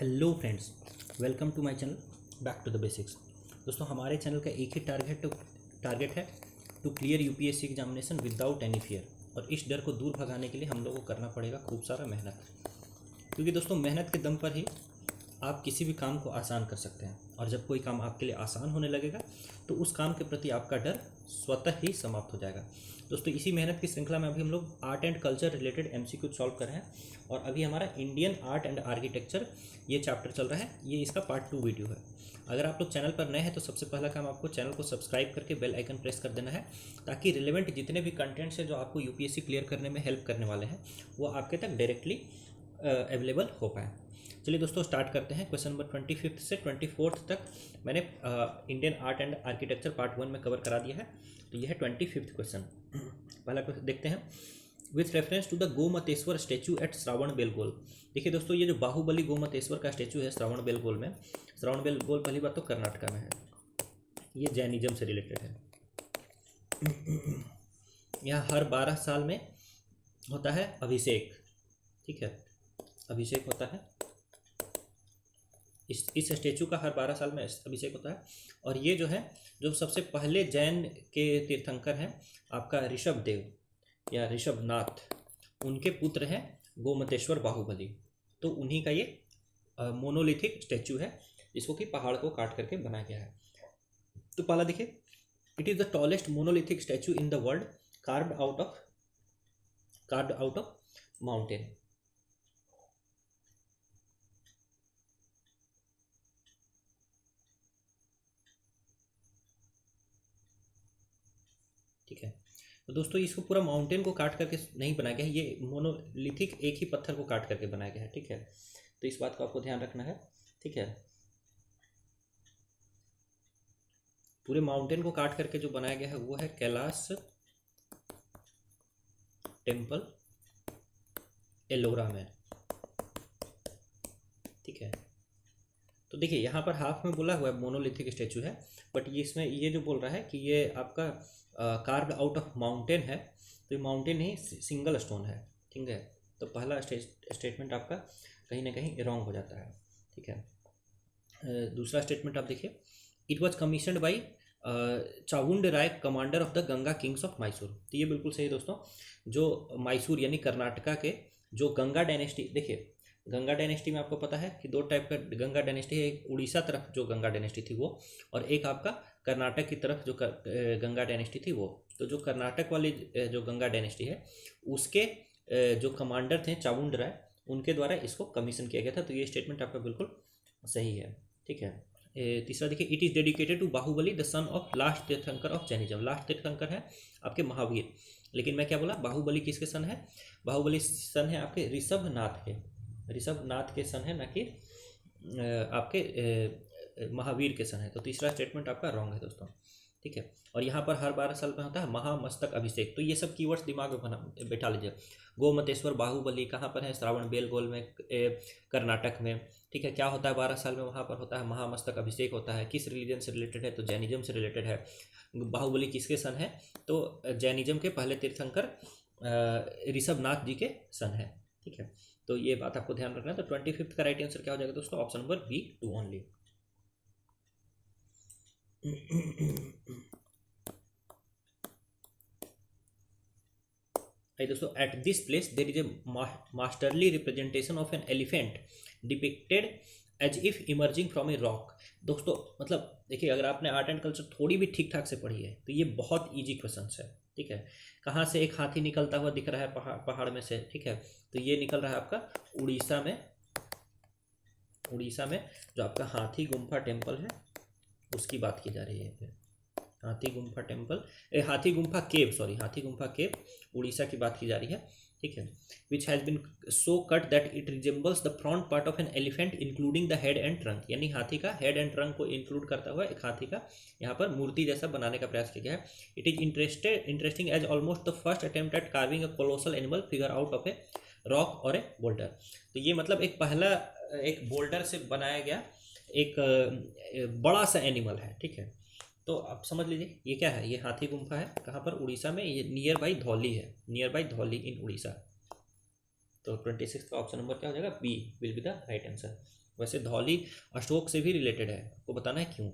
Hello friends, welcome to my channel back to the basics. दोस्तों, हमारे channel का एक ही टारगेट है to clear UPSC examination without any fear. और इस डर को दूर भगाने के लिए हम लोगों को करना पड़ेगा खूब सारा मेहनत, क्योंकि दोस्तों मेहनत के दम पर ही आप किसी भी काम को आसान कर सकते हैं। और जब कोई काम आपके लिए आसान होने लगेगा तो उस काम के प्रति आपका डर स्वतः ही समाप्त हो जाएगा। दोस्तों, इसी मेहनत की श्रृंखला में अभी हम लोग art and culture related MCQ solve कर रहे हैं। और अभी हमारा इंडियन आर्ट एंड आर्किटेक्चर ये चैप्टर चल रहा है। ये इसका पार्ट 2 वीडियो है। अगर आप लोग चैनल पर नए हैं तो सबसे पहला काम आपको चैनल को सब्सक्राइब करके बेल आइकन प्रेस कर देना है, ताकि रिलेवेंट जितने भी कंटेंट्स हैं जो आपको यूपीएससी क्लियर करने में हेल्प करने वाले हैं वो आपके तक डायरेक्टली अवेलेबल हो पाए। चलिए दोस्तों, स्टार्ट करते हैं। क्वेश्चन नंबर 25 से 24 तक मैंने Indian art and architecture part 1 में कवर करा दिया है। तो यह है 25 क्वेश्चन। पहला क्वेश्चन देखते हैं। With reference to the Gomateshwara statue at Shravana Belagola. देखिए दोस्तों, ये जो बाहुबली गोमतेश्वर का स्टैचू है श्रावण बेलगोल में, श्रावण बेलगोल पहली बात तो कर्नाटका में है। ये जैनिज्म से रिलेटेड है। यहाँ हर 12 साल में होता है अभिषेक। ठीक है, अभिषेक होता है। इस स्टैचू का हर 12 साल में अभिषेक होता है। और ये जो है, जो सबसे पहले जैन के तीर्थंकर हैं आपका ऋषभ देव या ऋषभनाथ, उनके पुत्र हैं गोमतेश्वर बाहुबली। तो उन्हीं का ये मोनोलिथिक स्टैचू है, जिसको कि पहाड़ को काट करके बनाया गया है। तो पहला देखिए, it is the tallest monolithic statue in the world carved out of mountain. ठीक है, तो दोस्तों इसको पूरा माउंटेन को काट करके नहीं बनाया गया है, ये मोनोलिथिक एक ही पत्थर को काट करके बनाया गया है। ठीक है, तो इस बात को आपको ध्यान रखना है। ठीक है, पूरे माउंटेन को काट करके जो बनाया गया है वो है कैलाश टेम्पल एलोरा में। ठीक है, तो देखिए यहाँ पर हाफ में बोला हुआ है मोनोलिथिक स्टैचू है, बट ये इसमें ये जो बोल रहा है कि ये आपका कार्व्ड आउट ऑफ माउंटेन है, तो ये माउंटेन ही सिंगल स्टोन है। ठीक है, तो पहला स्टेटमेंट आपका कहीं ना कहीं रॉन्ग हो जाता है। ठीक है, दूसरा स्टेटमेंट आप देखिए, it was commissioned by Chavunda Rai, commander of the Ganga kings of Mysore. तो ये बिल्कुल सही दोस्तों। जो मैसूर यानी कर्नाटका के जो गंगा डायनेस्टी, देखिए गंगा डायनेस्टी में आपको पता है कि दो टाइप का गंगा डायनेस्टी है। एक उड़ीसा तरफ जो गंगा डायनेस्टी थी वो, और एक आपका कर्नाटक की तरफ जो गंगा डायनेस्टी थी वो। तो जो कर्नाटक वाली जो गंगा डायनेस्टी है उसके जो कमांडर थे चावुंड राय, उनके द्वारा इसको कमीशन किया गया था। तो ये स्टेटमेंट आपका बिल्कुल सही है। ठीक है, तीसरा देखिए, it is dedicated to Bahubali the son of last Tirthankar of Jainism. Last Tirthankar है आपके महावीर, लेकिन मैं क्या बोला, बाहुबली किसके सन है? बाहुबली सन है आपके ऋषभनाथ के, ऋषभनाथ के सन है, ना कि आपके महावीर के सन है। तो तीसरा स्टेटमेंट आपका रॉन्ग है दोस्तों। ठीक है, और यहाँ पर हर 12 साल में होता है महामस्तक अभिषेक। तो ये सब कीवर्ड्स दिमाग में बैठा लीजिए। गोमतेश्वर बाहुबली कहाँ पर है? श्रावण बेलगोल में, कर्नाटक में। ठीक है, क्या होता है 12 साल में? वहाँ पर होता है महामस्तक अभिषेक होता है। किस रिलीजन से रिलेटेड है? तो जैनिज्म से रिलेटेड है। बाहुबली किसके सन है? तो जैनिज्म के पहले तीर्थंकर ऋषभनाथ जी के सन है। ठीक है, तो ये बात आपको ध्यान रखना है। तो 25 का राइट आंसर क्या हो जाएगा दोस्तों? Option number B, 2 only. दोस्तों, at this place there is a masterly representation of an elephant depicted as if emerging from a rock. दोस्तों मतलब देखिए, अगर आपने आर्ट एंड कल्चर थोड़ी भी ठीक ठाक से पढ़ी है तो ये बहुत ईजी क्वेश्चन है। ठीक है, कहाँ से एक हाथी निकलता हुआ दिख रहा है? पहाड़ में से। ठीक है, तो ये निकल रहा है आपका उड़ीसा में। उड़ीसा में जो आपका हाथी गुम्फा टेम्पल है उसकी बात की जा रही है। हाथी गुम्फा टेम्पल, हाथी गुम्फा केव, सॉरी, हाथी गुम्फा केव उड़ीसा की बात की जा रही है। ठीक है, which has been so cut that it resembles the front part of an elephant including the head and trunk. यानी हाथी का हेड एंड ट्रंक को इंक्लूड करता हुआ एक हाथी का यहाँ पर मूर्ति जैसा बनाने का प्रयास किया गया है। It is interesting as almost the first attempt at carving a colossal animal figure out of a rock और ए बोल्डर। तो ये मतलब एक पहला एक बोल्डर से बनाया गया एक बड़ा सा एनिमल है। ठीक है, तो आप समझ लीजिए ये क्या है? ये हाथी गुम्फा है। कहाँ पर? उड़ीसा में। ये नियर बाई धौली है, near by Dhauli in Orissa. तो 26 का ऑप्शन नंबर क्या हो जाएगा? B will be the right answer. वैसे धौली अशोक से भी रिलेटेड है, आपको बताना है क्यों।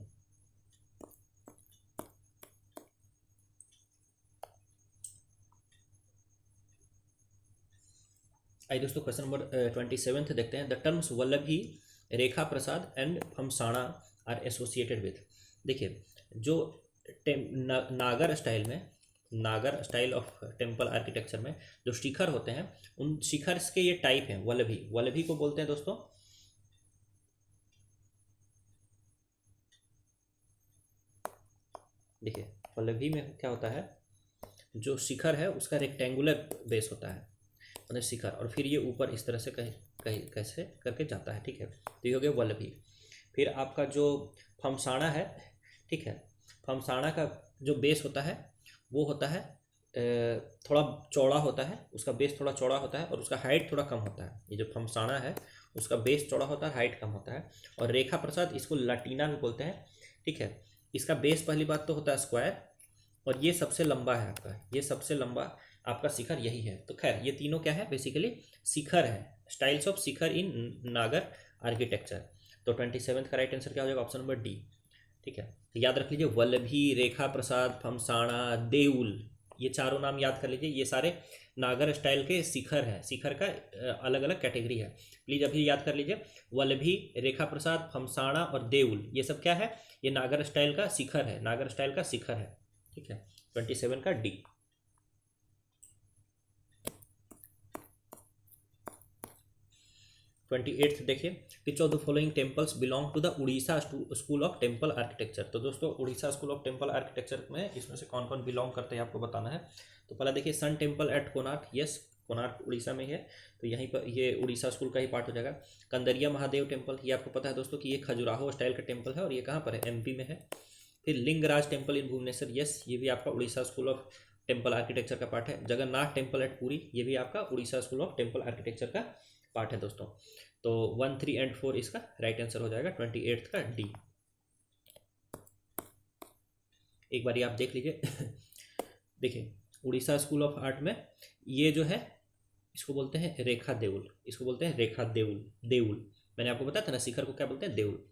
आइए दोस्तों क्वेश्चन नंबर 27 देखते हैं। The terms Vallabhi, Rekha Prasad and Phamsana are associated with. देखिए जो नागर स्टाइल में, Nagara style of temple architecture में जो शिखर होते हैं, उन शिखर के ये टाइप हैं वल्लभी। वल्लभी को बोलते हैं दोस्तों, देखिए वल्लभी में क्या होता है, जो शिखर है उसका रेक्टेंगुलर बेस होता है मतलब शिखर, और फिर ये ऊपर इस तरह से कहीं कहीं कैसे करके जाता है, ठीक है। तो ये हो गया वल्लभी। फिर आपका जो फमसाणा है, ठीक है, फमसाणा का जो बेस होता है वो होता है थोड़ा चौड़ा होता है, उसका बेस थोड़ा चौड़ा होता है और उसका हाइट थोड़ा कम होता है। ये जो फमसाणा है उसका बेस चौड़ा होता है, हाइट कम होता है। और रेखा प्रसाद, इसको लाटीना भी बोलते हैं, ठीक है। इसका बेस पहली बात तो होता है स्क्वायर, और ये सबसे लंबा है आपका, ये सबसे लंबा आपका शिखर यही है। तो खैर ये तीनों क्या है, बेसिकली शिखर है, स्टाइल्स ऑफ शिखर इन नागर आर्किटेक्चर। तो 27 का राइट आंसर क्या हो जाएगा, ऑप्शन नंबर डी, ठीक है। तो याद रख लीजिए वल्लभी, रेखा प्रसाद, फमसाणा, देउल, ये चारों नाम याद कर लीजिए। ये सारे नागर स्टाइल के शिखर हैं, शिखर का अलग अलग कैटेगरी है, प्लीज अभी याद कर लीजिए। वल्लभी, रेखा प्रसाद, फमसाणा और देउल, ये सब क्या है, ये नागर स्टाइल का शिखर है, नागर स्टाइल का शिखर है, ठीक है। 27 का डी। 28 देखिए, which of the following temples belong to the Orissa school of temple architecture. तो दोस्तों Orissa school of temple architecture में इसमें से कौन कौन बिलोंग करते हैं आपको बताना है। तो पहला देखिए sun temple at Konark, yes Konark Orissa में है, तो यहीं पर ये उड़ीसा स्कूल का ही पार्ट हो जाएगा। कंदरिया महादेव टेम्पल, ये आपको पता है दोस्तों कि ये खजुराहो स्टाइल का टेम्पल है और ये कहाँ पर है, एमपी में है। फिर Lingaraj temple in Bhubaneswar, yes ये भी आपका Orissa school of temple architecture का पार्ट है। जगन्नाथ टेम्पल एट पुरी, ये भी आपका Orissa school of temple architecture का पार्ट है दोस्तों। तो 1, 3 एंड 4 इसका राइट आंसर हो जाएगा 28 का डी। एक बार आप देख लीजिए देखिए उड़ीसा स्कूल ऑफ आर्ट में ये जो है इसको बोलते हैं रेखा देउल, इसको बोलते हैं रेखा देउल, देउल मैंने आपको बताया था ना, शिखर को क्या बोलते हैं, देउल।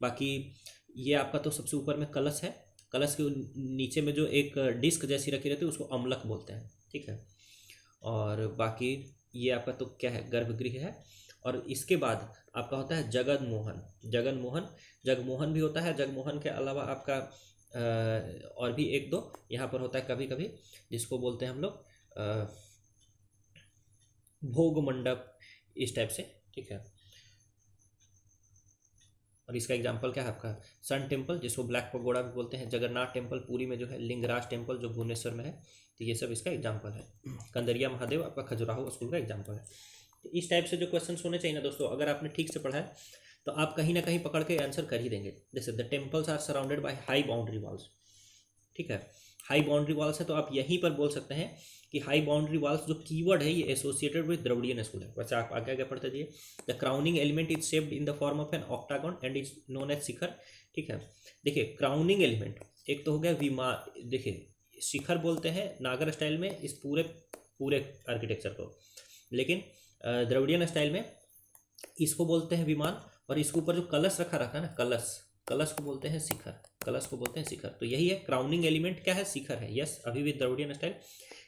बाकी ये आपका तो सबसे ऊपर में कलश है, कलश के नीचे में जो एक डिस्क जैसी रखी रहती है उसको अमलक बोलते हैं, ठीक है। और बाकी ये आपका तो क्या है, गर्भगृह है। और इसके बाद आपका होता है जगन मोहन, जगन मोहन, जगमोहन भी होता है। जगमोहन के अलावा आपका और भी एक दो यहाँ पर होता है कभी कभी, जिसको बोलते हैं हम लोग भोग मंडप, इस टाइप से, ठीक है। और इसका एग्जाम्पल क्या है आपका सन टेम्पल, जिसको ब्लैक पगोड़ा भी बोलते हैं। जगन्नाथ टेम्पल पुरी में जो है, लिंगराज टेम्पल जो भुवनेश्वर में है, तो ये सब इसका एग्जाम्पल है। कंदरिया महादेव आपका खजुराहो स्कूल का एग्जाम्पल है। तो इस टाइप से जो क्वेश्चन होने चाहिए ना दोस्तों, अगर आपने ठीक से पढ़ा है तो आप कहीं ना कहीं पकड़ के आंसर कर ही देंगे। जैसे the temples are surrounded by high boundary walls, ठीक है, हाई बाउंड्री वॉल्स है, तो आप यहीं पर बोल सकते हैं कि हाई बाउंड्री वॉल्स जो कीवर्ड है ये एसोसिएटेड विद द्रविडियन स्कूल है। वैसे आप आगे आगे पढ़ते जाइए। The crowning element is shaped in the form of an octagon and is known as shikhara, ठीक है। देखिए क्राउनिंग एलिमेंट एक तो हो गया विमान, देखिए शिखर बोलते हैं नागर स्टाइल में इस पूरे पूरे आर्किटेक्चर को, लेकिन द्रविडियन स्टाइल में इसको बोलते हैं विमान, और इसके ऊपर जो कलश रखा है ना, कलश, कलश को बोलते हैं शिखर, कलश को बोलते हैं शिखर। तो यही है क्राउनिंग एलिमेंट क्या है, शिखर है, यस अभी भी द्रविडियन स्टाइल।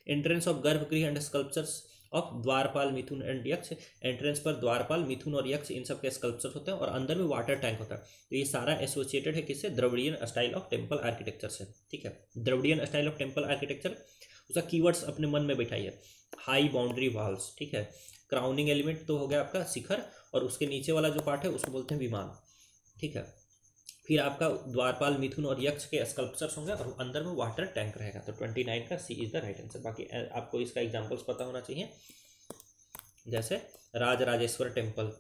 एंट्रेंस ऑफ गर्भगृह एंड स्कल्पचर्स ऑफ द्वारपाल, मिथुन एंड यक्ष, एंट्रेंस पर द्वारपाल, मिथुन और यक्ष इन सब के स्कल्पचर्स होते हैं, और अंदर में वाटर टैंक होता है। तो ये सारा एसोसिएटेड है किससे, Dravidian style of temple architecture से, ठीक है। Dravidian style of temple architecture, उसका कीवर्ड्स अपने मन में बैठाइए, हाई बाउंड्री वॉल्स, ठीक है। क्राउनिंग एलिमेंट तो हो गया आपका शिखर, और उसके नीचे वाला जो पार्ट है उसको बोलते हैं विमान, ठीक है। फिर आपका द्वारपाल, मिथुन और यक्ष के स्कल्पचर्स होंगे, और अंदर में वाटर टैंक रहेगा। तो 29 का सी इज द राइट आंसर। बाकी आपको इसका एग्जांपल्स पता होना चाहिए, जैसे राजराजेश्वर टेम्पल,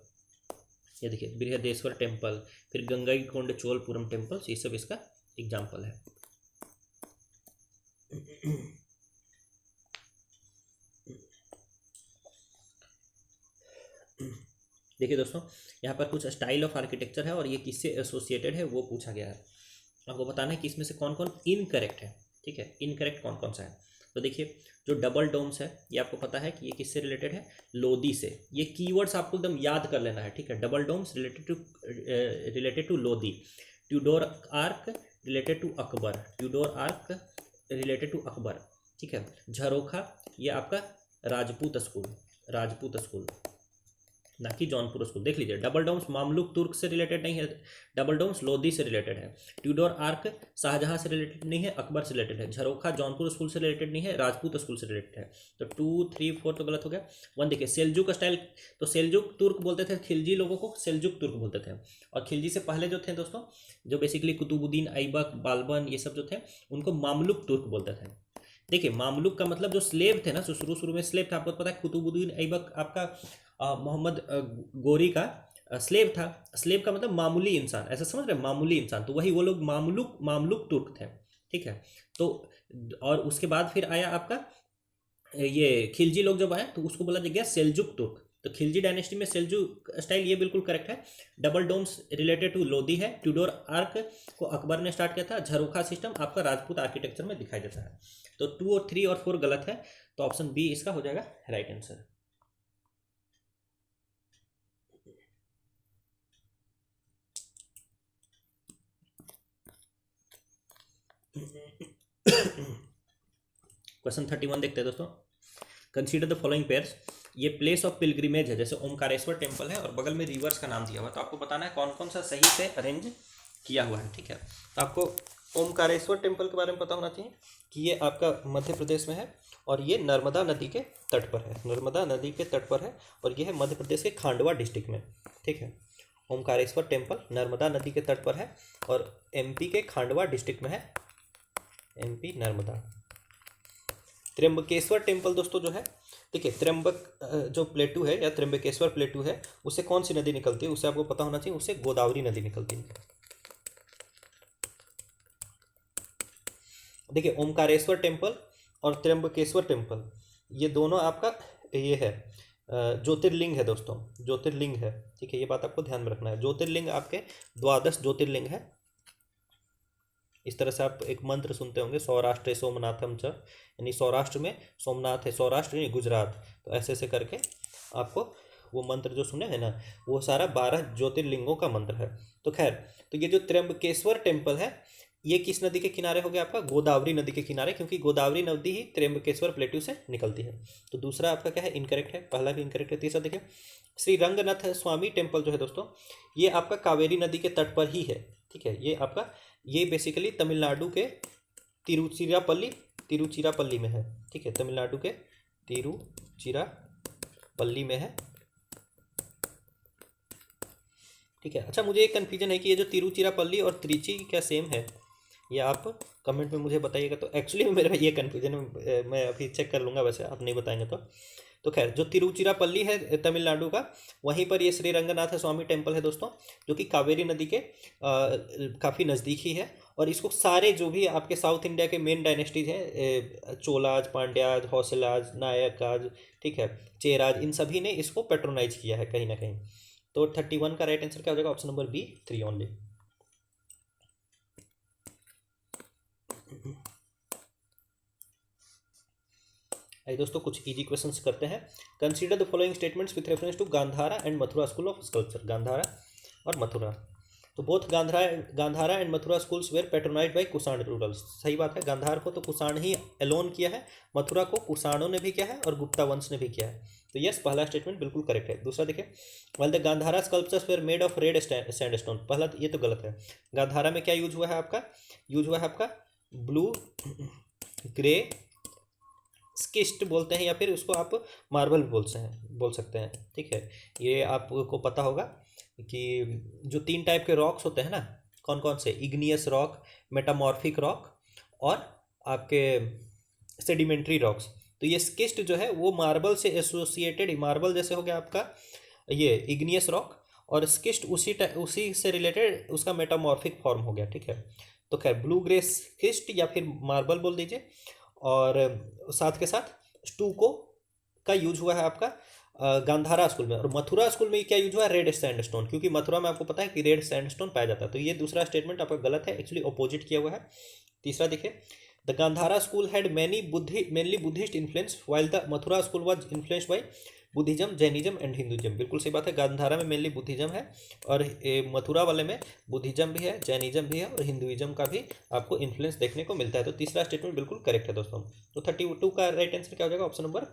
ये देखिए बृहदेश्वर टेम्पल, फिर गंगईकोंड चोलपुरम टेम्पल्स, ये सब इसका एग्जाम्पल है। देखिए दोस्तों यहाँ पर कुछ स्टाइल ऑफ आर्किटेक्चर है और ये किससे एसोसिएटेड है वो पूछा गया है। आपको बताना है कि इसमें से कौन कौन इनकरेक्ट है, ठीक है, इनकरेक्ट कौन कौन सा है। तो देखिए जो डबल डोम्स है ये आपको पता है कि ये किससे रिलेटेड है, लोदी से। ये कीवर्ड्स आपको एकदम याद कर लेना है, ठीक है। Double domes related to Lodi, Tudor arch related to Akbar, Tudor arch related to Akbar, ठीक है। झरोखा ये आपका राजपूत स्कूल, राजपूत स्कूल, ना कि जौनपुर स्कूल। देख लीजिए डबल डोम्स मामलुक तुर्क से रिलेटेड नहीं है, डबल डोम्स लोदी से रिलेटेड है। ट्यूडोर आर्क शाहजहां से रिलेटेड नहीं है, अकबर से रिलेटेड है। झरोखा जौनपुर स्कूल से रिलेटेड नहीं है, राजपूत स्कूल से रिलेटेड है। तो 2, 3, 4 तो गलत हो गया। 1 देखिए सेल्जुक स्टाइल, तो सेल्जुक तुर्क बोलते थे, खिलजी लोगों को सेल्जुक तुर्क बोलते थे। और खिलजी से पहले जो थे दोस्तों, जो बेसिकली कुतुबुद्दीन ऐबक, बालबन ये सब जो थे, उनको मामलुक तुर्क बोलते थे। देखिए मामलुक का मतलब जो स्लेव थे ना, जो शुरू शुरू में स्लेव था, आपको पता है कुतुबुद्दीन ऐबक आपका मोहम्मद गोरी का स्लेव था। स्लेव का मतलब मामूली इंसान, ऐसा समझ रहे हैं, मामूली इंसान। तो वही वो लोग मामलुक मामलुक तुर्क थे, ठीक है। तो और उसके बाद फिर आया आपका ये खिलजी लोग जब आए तो उसको बोला गया सेल्जुक तुर्क। तो खिलजी डायनेस्टी में सेल्जुक स्टाइल, ये बिल्कुल करेक्ट है। Double domes related to Lodi है। ट्यूडोर आर्क को अकबर ने स्टार्ट किया था। झरोखा सिस्टम आपका राजपूत आर्किटेक्चर में दिखाई देता है। तो 2 और 3 और 4 गलत है, तो ऑप्शन बी इसका हो जाएगा राइट आंसर। क्वेश्चन 31 देखते हैं दोस्तों। Consider the following pairs. ये प्लेस ऑफ पिलग्रिमेज है, जैसे ओमकारेश्वर टेम्पल है और बगल में रिवर्स का नाम दिया हुआ है, तो आपको बताना है कौन कौन सा सही से अरेंज किया हुआ है, ठीक है। तो आपको ओमकारेश्वर टेम्पल के बारे में पता होना चाहिए कि ये आपका मध्य प्रदेश में है और ये नर्मदा नदी के तट पर है, नर्मदा नदी के तट पर है और ये है मध्य प्रदेश के खांडवा डिस्ट्रिक्ट में, ठीक है। ओमकारेश्वर टेम्पल नर्मदा नदी के तट पर है और एमपी के खांडवा डिस्ट्रिक्ट में है, एमपी नर्मदा। त्र्यंबकेश्वर टेम्पल दोस्तों जो है, देखिए त्र्यंबक जो प्लेटू है या त्र्यंबकेश्वर प्लेटू है, उससे कौन सी नदी निकलती है, उससे आपको पता होना चाहिए, उससे गोदावरी नदी निकलती है। देखिए ओमकारेश्वर टेम्पल और त्र्यंबकेश्वर टेम्पल ये दोनों आपका ये है ज्योतिर्लिंग है दोस्तों, ज्योतिर्लिंग है, ठीक है। ये बात आपको ध्यान में रखना है। ज्योतिर्लिंग आपके 12 ज्योतिर्लिंग है। इस तरह से आप एक मंत्र सुनते होंगे, सौराष्ट्र सोमनाथम च, यानी सौराष्ट्र में सोमनाथ है, सौराष्ट्र यानी गुजरात। तो ऐसे ऐसे करके आपको वो मंत्र जो सुने हैं ना, वो सारा 12 ज्योतिर्लिंगों का मंत्र है। तो खैर, तो ये जो त्र्यंबकेश्वर टेम्पल है ये किस नदी के किनारे हो गया आपका, गोदावरी नदी के किनारे, क्योंकि गोदावरी नदी ही त्र्यंबकेश्वर प्लेटू से निकलती है। तो दूसरा आपका क्या है, इनकरेक्ट है, पहला भी इनकरेक्ट है। तीसरा देखिए श्री रंगनाथ स्वामी टेम्पल जो है दोस्तों, ये आपका कावेरी नदी के तट पर ही है, ठीक है। ये आपका ये बेसिकली तमिलनाडु के तिरुचिरापल्ली में है, ठीक है। तमिलनाडु के तिरुचिरापल्ली में है, ठीक है। अच्छा मुझे एक कन्फ्यूजन है कि ये जो तिरुचिरापल्ली और त्रिची क्या सेम है, ये आप कमेंट में मुझे बताइएगा। तो एक्चुअली मेरा ये कन्फ्यूजन है, मैं अभी चेक कर लूँगा, वैसे आप नहीं बताएंगे तो खैर जो तिरुचिरापल्ली है तमिलनाडु का, वहीं पर ये श्री रंगनाथ स्वामी टेम्पल है दोस्तों, जो कि कावेरी नदी के काफ़ी नज़दीक ही है। और इसको सारे जो भी आपके साउथ इंडिया के मेन डायनेस्टीज हैं, चोलाज, पांड्याज, हौसलाज, नायकाज, ठीक है, चेराज, इन सभी ने इसको पेट्रोनाइज किया है कहीं ना कहीं। तो 31 का राइट आंसर क्या हो जाएगा, ऑप्शन नंबर बी 3 ओनली। आइए दोस्तों कुछ इजी क्वेश्चंस करते हैं। Consider the following statements with reference to Gandhara and Mathura school of sculpture. Gandhara और मथुरा, तो both Gandhara and Mathura schools were patronized by Kushan rulers. सही बात है, गांधार को तो कुषाण ही एलोन किया है, मथुरा को कुषाणों ने भी किया है और गुप्ता वंश ने भी किया है। तो यस, पहला स्टेटमेंट बिल्कुल करेक्ट है। दूसरा देखिए, well the Gandhara sculptures were made of red sandstone. पहला ये तो गलत है। गांधारा में क्या यूज हुआ है आपका, यूज हुआ है आपका ब्लू ग्रे स्किस्ट बोलते हैं, या फिर उसको आप मार्बल बोल सकते हैं, ठीक है। ये आपको पता होगा कि जो 3 टाइप के रॉक्स होते हैं ना, कौन कौन से, इग्नियस रॉक, मेटामॉर्फिक रॉक और आपके सेडिमेंट्री रॉक्स। तो ये स्किस्ट जो है वो मार्बल से एसोसिएटेड, मार्बल जैसे हो गया आपका ये इग्नियस रॉक, और स्किस्ट उसी से रिलेटेड उसका मेटामॉर्फिक फॉर्म हो गया, ठीक है। तो खैर ब्लू ग्रे स्किस्ट या फिर मार्बल बोल दीजिए। और साथ के साथ स्टूको का यूज हुआ है आपका गांधारा स्कूल में, और मथुरा स्कूल में क्या यूज हुआ है, रेड सैंडस्टोन, क्योंकि मथुरा में आपको पता है कि रेड सैंडस्टोन पाया जाता है। तो ये दूसरा स्टेटमेंट आपका गलत है, एक्चुअली अपोजिट किया हुआ है। तीसरा देखिए, the Gandhara school had mainly Buddhist influence while the Mathura school was influenced by Buddhism, Jainism and Hinduism. बिल्कुल सही बात है, गांधारा में मेनली बुद्धिज्म है और मथुरा वाले में बुद्धिज्म भी है, जैनिज्म भी है और हिंदुइज्म का भी आपको इन्फ्लुएंस देखने को मिलता है। तो तीसरा स्टेटमेंट बिल्कुल करेक्ट है दोस्तों। तो 32 का राइट आंसर क्या हो जाएगा? Option number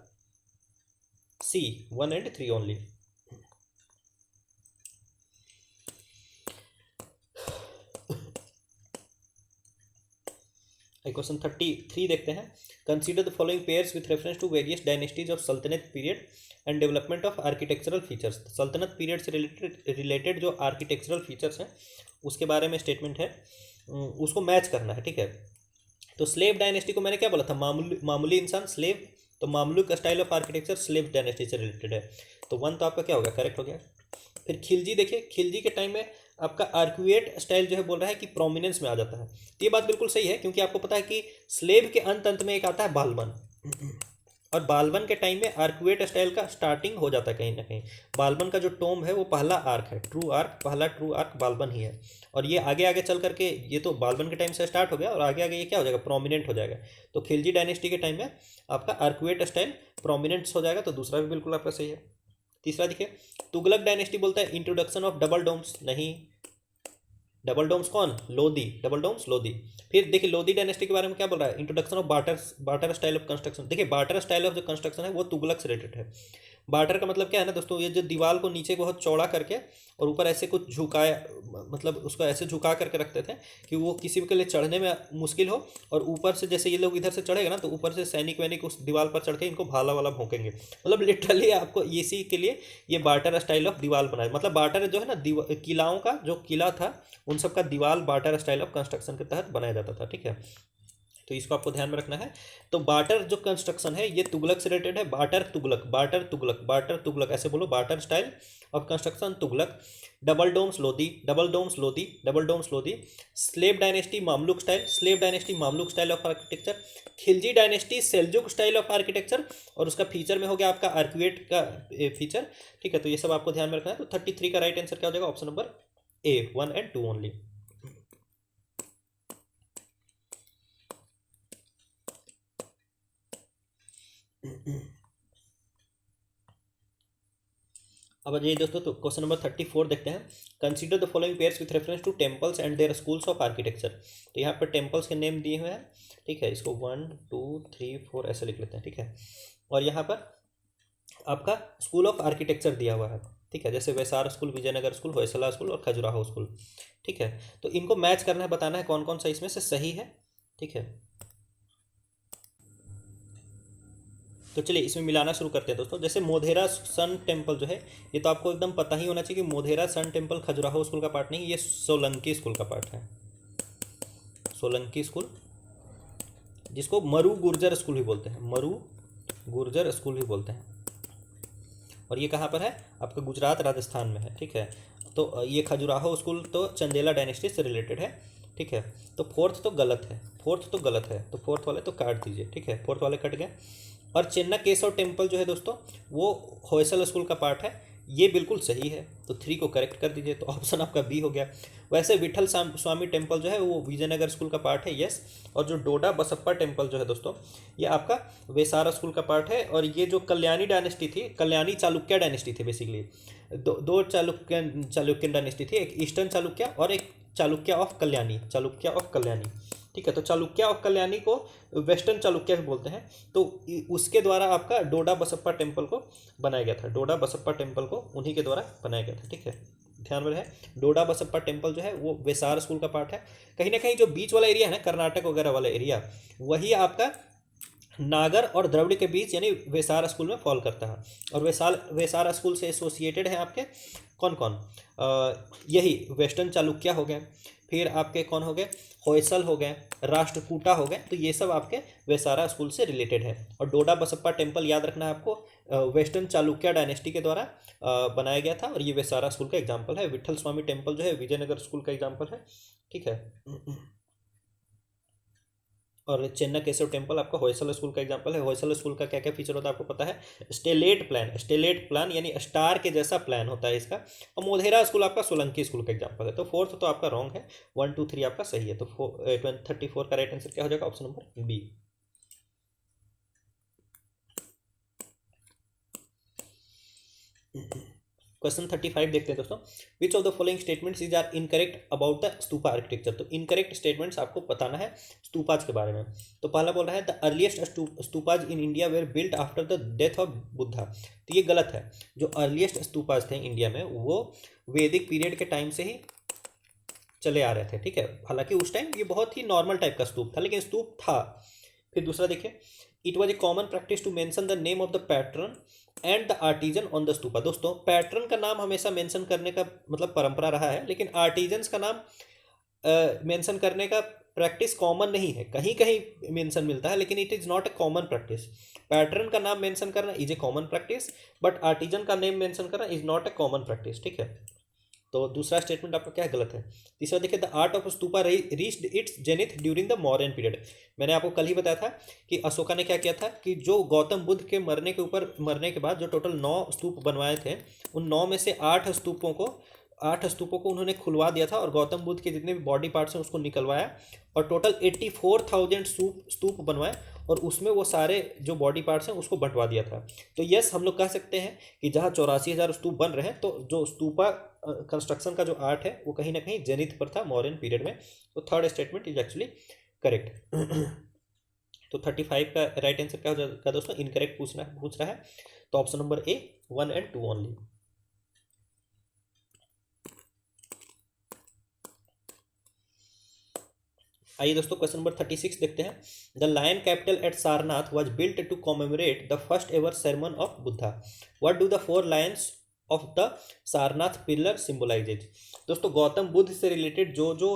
C, 1 and 3 only. Question 33 देखते हैं। Consider the following pairs with reference to various dynasties of Sultanate period and development of architectural features. Sultanate period से रिलेटेड जो आर्किटेक्चरल फीचर्स हैं उसके बारे में स्टेटमेंट है, उसको मैच करना है, ठीक है। तो स्लेव डायनेस्टी को मैंने क्या बोला था? मामूली इंसान, स्लेव, तो Mamluk style of architecture slave dynasty से रिलेटेड है। तो 1 तो आपका क्या हो गया? करेक्ट हो गया। फिर खिलजी देखिए, खिलजी के टाइम में आपका आर्क्यूएट स्टाइल जो है बोल रहा है कि प्रोमिनेंस में आ जाता है। तो ये बात बिल्कुल सही है, क्योंकि आपको पता है कि स्लेव के अंत में एक आता है बालबन, और बालबन के टाइम में आर्क्यूएट स्टाइल का स्टार्टिंग हो जाता है कहीं ना कहीं। बालबन का जो टोम है वो पहला आर्क है, ट्रू आर्क, पहला ट्रू आर्क बालबन ही है। और ये आगे आगे चल करके, ये तो बालबन के टाइम से स्टार्ट हो गया और आगे आगे ये क्या हो जाएगा? प्रोमिनेंट हो जाएगा। तो खिलजी डायनेस्टी के टाइम में आपका आर्क्यूएट स्टाइल प्रोमिनेंट हो जाएगा। तो दूसरा भी बिल्कुल आपका सही है। तीसरा देखिए, तुगलक डायनेस्टी बोलता है इंट्रोडक्शन ऑफ डबल डोम्स, नहीं, डबल डोम्स कौन? Lodhi, double domes Lodhi. फिर देखिए लोधी डायनेस्टी के बारे में क्या बोल रहा है? Introduction of batter style of construction. देखिए बाटर स्टाइल ऑफ जो कंस्ट्रक्शन है वो तुगलक से रिलेटेड है। बाटर का मतलब क्या है ना दोस्तों? ये जो दीवार को नीचे बहुत चौड़ा करके और ऊपर ऐसे कुछ झुकाया, मतलब उसको ऐसे झुका करके रखते थे कि वो किसी के लिए चढ़ने में मुश्किल हो, और ऊपर से जैसे ये लोग इधर से चढ़ेगा ना तो ऊपर से सैनिक वैनिक उस दीवार पर चढ़ के इनको भाला वाला भोंकेंगे। मतलब लिटरली आपको इसी के लिए ये बाटर स्टाइल ऑफ दीवार बनाया। मतलब बाटर जो है ना, किलाओं का जो किला था उन सब का दीवार बाटर स्टाइल ऑफ कंस्ट्रक्शन के तहत बनाया जाता था, ठीक है। तो इसको आपको ध्यान में रखना है। तो बाटर जो कंस्ट्रक्शन है ये तुगलक से रिलेटेड है। Batter Tughlaq, batter Tughlaq, batter Tughlaq, ऐसे बोलो, batter style of construction Tughlaq. Double domes Lodhi, double domes Lodhi, double domes Lodhi. Slave dynasty Mamluk style, slave dynasty Mamluk style of architecture. Khilji dynasty Seljuk style of architecture, और उसका feature में हो गया आपका आर्क्यूएट का फीचर, ठीक है। तो ये सब आपको ध्यान में रखना है। तो 33 का राइट आंसर क्या हो जाएगा? Option number A, 1 and 2 only. अब ये दोस्तों तो क्वेश्चन नंबर 34 देखते हैं। Consider the following pairs with reference to temples and their schools of architecture. तो यहाँ पर टेम्पल्स के नेम दिए हुए हैं, ठीक है। इसको 1 2 3 4 ऐसे लिख लेते हैं, ठीक है। और यहाँ पर आपका स्कूल ऑफ आर्किटेक्चर दिया हुआ है, ठीक है। जैसे Vesara school, Vijayanagara school, Hoysala school और खजुराहो स्कूल, ठीक है। तो इनको मैच करना है, बताना है कौन कौन सा इसमें से सही है, ठीक है। तो चलिए इसमें मिलाना शुरू करते हैं दोस्तों। जैसे मोधेरा सन टेम्पल जो है, ये तो आपको एकदम पता ही होना चाहिए कि Modhera sun temple Khajuraho school का पार्ट नहीं, ये सोलंकी स्कूल का पार्ट है। सोलंकी स्कूल, जिसको मरु गुर्जर स्कूल भी बोलते हैं, मरु गुर्जर स्कूल भी बोलते हैं। और ये कहाँ पर है? आपका गुजरात राजस्थान में है, ठीक है। तो ये खजुराहो स्कूल तो चंदेला डायनेस्टी से रिलेटेड है, ठीक है। तो फोर्थ तो गलत है, फोर्थ तो गलत है, तो फोर्थ वाले तो काट दीजिए, ठीक है। फोर्थ वाले कट गए। और चेन्नई केशव टेम्पल जो है दोस्तों वो होयसल स्कूल का पार्ट है, ये बिल्कुल सही है। तो 3 को करेक्ट कर दीजिए, तो ऑप्शन आपका बी हो गया। वैसे विठल स्वामी टेम्पल जो है वो विजयनगर स्कूल का पार्ट है, यस। और जो डोडा बसप्पा टेम्पल जो है दोस्तों ये आपका वेसारा स्कूल का पार्ट है। और ये जो कल्याणी डायनेस्टी थी, कल्याणी चालुक्य डायनेस्टी थी बेसिकली, दो चालुक्यन डायनेस्टी थी, एक ईस्टर्न चालुक्य और एक चालुक्य ऑफ कल्याणी, चालुक्य ऑफ कल्याणी, ठीक है। तो चालुक्य ऑफ कल्याणी को वेस्टर्न चालुक्य भी बोलते हैं। तो उसके द्वारा आपका डोडा बसप्पा टेम्पल को बनाया गया था, डोडा बसप्पा टेम्पल को उन्हीं के द्वारा बनाया गया था, ठीक है। ध्यान में रहे, डोडा बसप्पा टेम्पल जो है वो वेसार स्कूल का पार्ट है। कहीं ना कहीं जो बीच वाला एरिया है ना, कर्नाटक वगैरह वाला एरिया, वही आपका नागर और द्रविड़ के बीच यानी वेसार स्कूल में फॉल करता है। और वेसार स्कूल से एसोसिएटेड है आपके कौन कौन? यही वेस्टर्न चालुक्य हो गए, फिर आपके कौन हो गए? होयसल हो गए, राष्ट्रकूटा हो गए। तो ये सब आपके वेसारा स्कूल से रिलेटेड है। और डोडा बसप्पा टेम्पल याद रखना है आपको, वेस्टर्न चालुक्य डायनेस्टी के द्वारा बनाया गया था, और ये वेसारा स्कूल का एग्जाम्पल है। विठल स्वामी टेम्पल जो है विजयनगर स्कूल का एग्जाम्पल है, ठीक है। और चेन्नई केशव टेम्पल आपका होयसल स्कूल का एग्जांपल है। होयसल स्कूल का क्या क्या फीचर होता है आपको पता है? स्टेलेट प्लान यानी स्टार के जैसा प्लान होता है इसका। और मोधेरा स्कूल आपका सोलंकी स्कूल का एग्जांपल है। तो फोर्थ तो आपका रॉन्ग है, 1 2 3 आपका सही है। तो 34 का राइट आंसर क्या हो जाएगा? Option number B. क्वेश्चन 35 देखते हैं दोस्तों। Which of the following statements is are incorrect about the stupa architecture. तो इनकरेक्ट स्टेटमेंट्स आपको बताना है स्तूपाज के बारे में। तो पहला बोल रहा है the earliest stupas in India were built after the death of Buddha. तो ये गलत है। जो अर्लीस्ट स्तूपाज थे इंडिया में वो वैदिक पीरियड के टाइम से ही चले आ रहे थे, ठीक है। हालांकि उस टाइम ये बहुत ही नॉर्मल टाइप का स्तूप था, लेकिन स्तूप था। फिर दूसरा देखिए, it was a common practice to mention the name of the patron and the artisan on the stupa. दोस्तों पैट्रन का नाम हमेशा मेंशन करने का मतलब परंपरा रहा है, लेकिन आर्टिजन्स का नाम मेंशन करने का प्रैक्टिस कॉमन नहीं है। कहीं कहीं मेंशन मिलता है, लेकिन it is not a common practice. Patron का नाम मेंशन करना is a common practice, but artisan का नेम मेंशन करना is not a common practice, ठीक है। तो दूसरा स्टेटमेंट आपका क्या है? गलत है। तीसरा देखिए, the art of stupa reached it's zenith during the Mauryan period. मैंने आपको कल ही बताया था कि अशोका ने क्या किया था कि जो गौतम बुद्ध के मरने के बाद जो टोटल 9 स्तूप बनवाए थे, उन 9 में से 8 स्तूपों को उन्होंने खुलवा दिया था और गौतम बुद्ध के जितने भी बॉडी पार्ट्स हैं उसको निकलवाया और टोटल 84,000 स्तूप बनवाए और उसमें वो सारे जो बॉडी पार्ट्स हैं उसको बंटवा दिया था। तो यस, हम लोग कह सकते हैं कि जहाँ 84,000 स्तूप बन रहे हैं, तो जो स्तूपा कंस्ट्रक्शन का जो आर्ट है वो कहीं ना कहीं जेनिथ पर था, मौर्यन पीरियड में। तो third statement is actually correct. तो 35 का राइट आंसर क्या हो जाएगा दोस्तों? इनकरेक्ट पूछ रहा है। तो option number A 1 and 2 only. आइए दोस्तों क्वेश्चन नंबर 36 देखते हैं। The lion capital at Sarnath was built to commemorate the first ever sermon of Buddha. What do the 4 lions of the Sarnath pillar symbolises. दोस्तों गौतम बुद्ध से रिलेटेड जो जो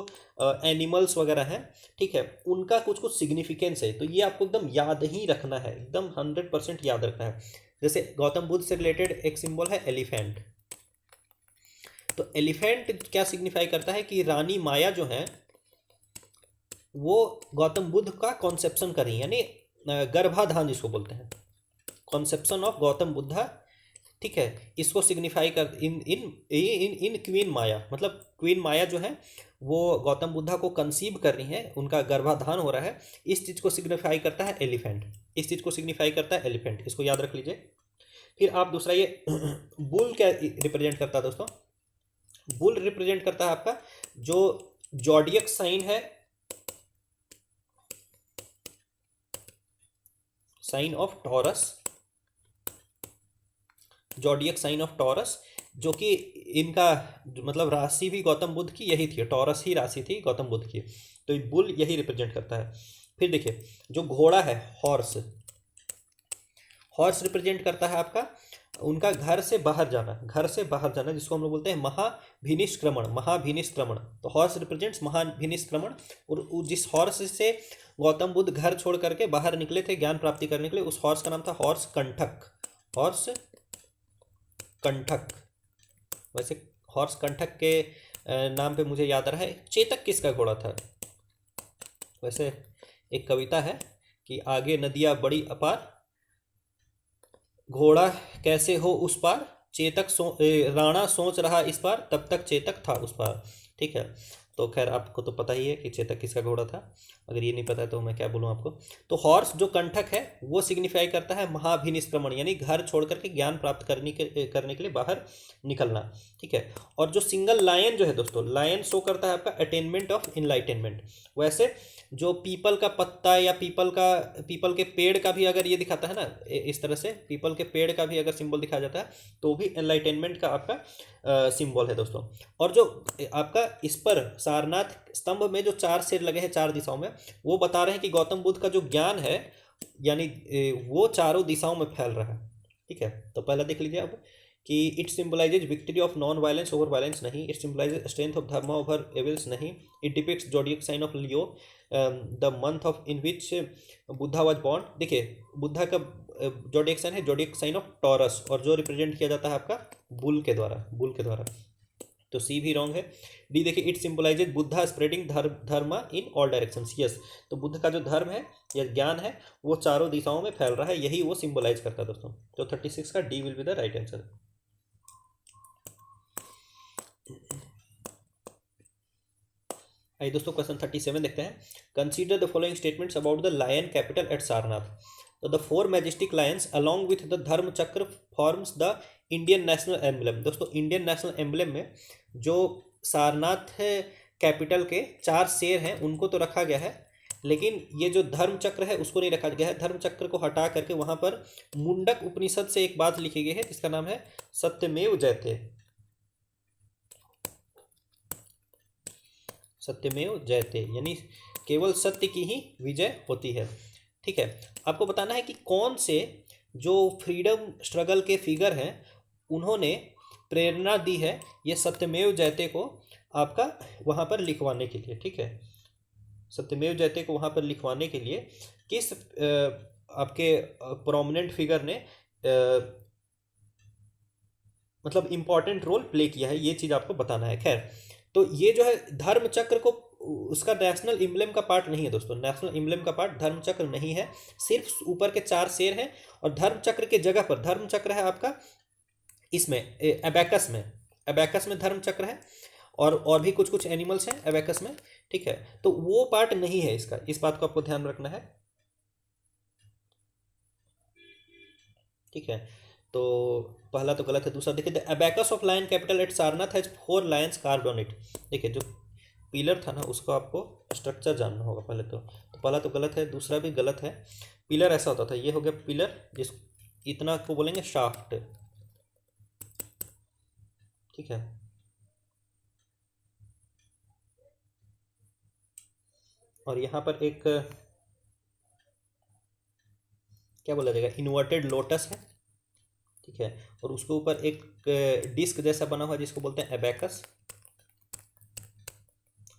एनिमल्स वगैरह हैं, ठीक है, उनका कुछ कुछ सिग्निफिकेंस है। तो ये आपको एकदम याद ही रखना है, एकदम 100% याद रखना है। जैसे गौतम बुद्ध से रिलेटेड एक सिंबल है एलिफेंट। तो एलिफेंट क्या सिग्निफाई करता है कि रानी माया जो है वो गौतम बुद्ध का कॉन्सेप्शन कर रही है, यानी गर्भाधान जिसको बोलते हैं, कॉन्सेप्शन ऑफ गौतम बुद्धा, ठीक है। इसको सिग्निफाई कर इन इन इन इन क्वीन माया, मतलब क्वीन माया जो है वो गौतम बुद्धा को कंसीव कर रही है, उनका गर्भाधान हो रहा है। इस चीज़ को सिग्निफाई करता है एलिफेंट, इस चीज़ को सिग्निफाई करता है एलिफेंट, इसको याद रख लीजिए। फिर आप दूसरा ये बुल क्या रिप्रेजेंट करता है दोस्तों? बुल रिप्रेजेंट करता है आपका जो जॉडियक साइन है, sign of Taurus, zodiac sign of Taurus, जो कि इनका मतलब राशि भी गौतम बुद्ध की यही थी, टॉरस ही राशि थी गौतम बुद्ध की। तो बुल यही रिप्रेजेंट करता है। फिर देखिए जो घोड़ा है हॉर्स, हॉर्स रिप्रेजेंट करता है आपका उनका घर से बाहर जाना, घर से बाहर जाना, जिसको हम लोग बोलते हैं महाभिनिष्क्रमण, महाभिनिष्क्रमण। तो हॉर्स रिप्रेजेंट्स महाभिनिष्क्रमण। और जिस हॉर्स से गौतम बुद्ध घर छोड़ करके बाहर निकले थे ज्ञान प्राप्ति करने के लिए, उस हॉर्स का नाम था हॉर्स कंठक, हॉर्स कंठक। वैसे हॉर्स कंठक के नाम पे मुझे याद आ रहा है चेतक किसका घोड़ा था? वैसे एक कविता है कि आगे नदियाँ बड़ी अपार, घोड़ा कैसे हो उस पार, चेतक राणा सोच रहा इस पार, तब तक चेतक था उस पार, ठीक है। तो खैर आपको तो पता ही है कि चेतक किसका घोड़ा था, अगर ये नहीं पता है तो मैं क्या बोलूँ आपको। तो हॉर्स जो कंठक है वो सिग्निफाई करता है महाभिनिष्क्रमण, यानी घर छोड़ करके ज्ञान प्राप्त करने के लिए बाहर निकलना, ठीक है। और जो सिंगल लायन जो है दोस्तों, लायन शो करता है आपका अटेनमेंट ऑफ इनलाइटेनमेंट। वैसे जो पीपल का पत्ता या पीपल के पेड़ का भी अगर ये दिखाता है ना, इस तरह से पीपल के पेड़ का भी अगर सिंबल दिखाया जाता है तो भी एनलाइटेनमेंट का आपका सिंबल है दोस्तों। और जो आपका इस पर सारनाथ स्तंभ में जो 4 सिर लगे हैं 4 दिशाओं में, वो बता रहे हैं कि गौतम बुद्ध का जो ज्ञान है यानी वो चारों दिशाओं में फैल रहा है, ठीक है। तो पहला देख लीजिए अब कि it symbolizes victory of non violence over violence, नहीं। It symbolizes strength of dharma over evils, नहीं। It depicts zodiac sign of Leo, the month of in which Buddha was born. देखिए बुद्धा का जोडियक साइन है जोडियक साइन ऑफ टॉरस, और जो represent किया जाता है आपका बुल के द्वारा, बुल के द्वारा। तो सी भी रॉन्ग है। डी देखिए, इट सिंबलाइजेज बुद्धा स्प्रेडिंग धर्म इन ऑल डायरेक्शंस। यस, तो बुद्ध का जो धर्म है या ज्ञान है वो चारों दिशाओं में फैल रहा है, यही वो सिंबलाइज करता है दोस्तों। तो 36 का D will be the right answer. आइए दोस्तों क्वेश्चन 37 देखते हैं। Consider the following statements about the lion capital at Sarnath. तो the four majestic lions along with the dharma chakra forms the Indian national emblem. दोस्तों इंडियन नेशनल एम्बलम में जो Sarnath capital के 4 शेर हैं उनको तो रखा गया है, लेकिन ये जो धर्म चक्र है उसको नहीं रखा गया है। धर्म चक्र को हटा करके वहाँ पर मुंडक उपनिषद से एक बात लिखी गई है जिसका नाम है सत्यमेव जयते। सत्यमेव जयते यानी केवल सत्य की ही विजय होती है। ठीक है, आपको बताना है कि कौन से जो फ्रीडम स्ट्रगल के फिगर हैं उन्होंने प्रेरणा दी है ये सत्यमेव जयते को आपका वहाँ पर लिखवाने के लिए। ठीक है, सत्यमेव जयते को वहाँ पर लिखवाने के लिए किस आपके प्रोमिनेंट फिगर ने मतलब इम्पॉर्टेंट रोल प्ले किया है, ये चीज़ आपको बताना है। खैर, तो ये जो है धर्म चक्र को उसका नेशनल इम्ब्लेम का पार्ट नहीं है दोस्तों। नेशनल इम्ब्लेम का पार्ट धर्म चक्र नहीं है, सिर्फ ऊपर के 4 शेर हैं। और धर्म चक्र के जगह पर धर्म चक्र है आपका इसमें एबैकस में, एबैकस में धर्म चक्र है और भी कुछ कुछ एनिमल्स हैं एबैकस में। ठीक है, तो वो पार्ट नहीं है इसका, इस बात को आपको ध्यान रखना है। ठीक है, तो पहला तो गलत है। दूसरा देखिए, the abacus of lion capital at Sarnath has 4 lions carved on it. देखिए जो पिलर था ना उसको आपको स्ट्रक्चर जानना होगा पहले तो पहला तो गलत है, दूसरा भी गलत है। पिलर ऐसा होता था, ये हो गया पिलर, जिस इतना को बोलेंगे शाफ्ट। ठीक है, और यहाँ पर एक क्या बोला जाएगा, इन्वर्टेड लोटस है। ठीक है, और उसके ऊपर एक डिस्क जैसा बना हुआ है जिसको बोलते हैं एबैकस,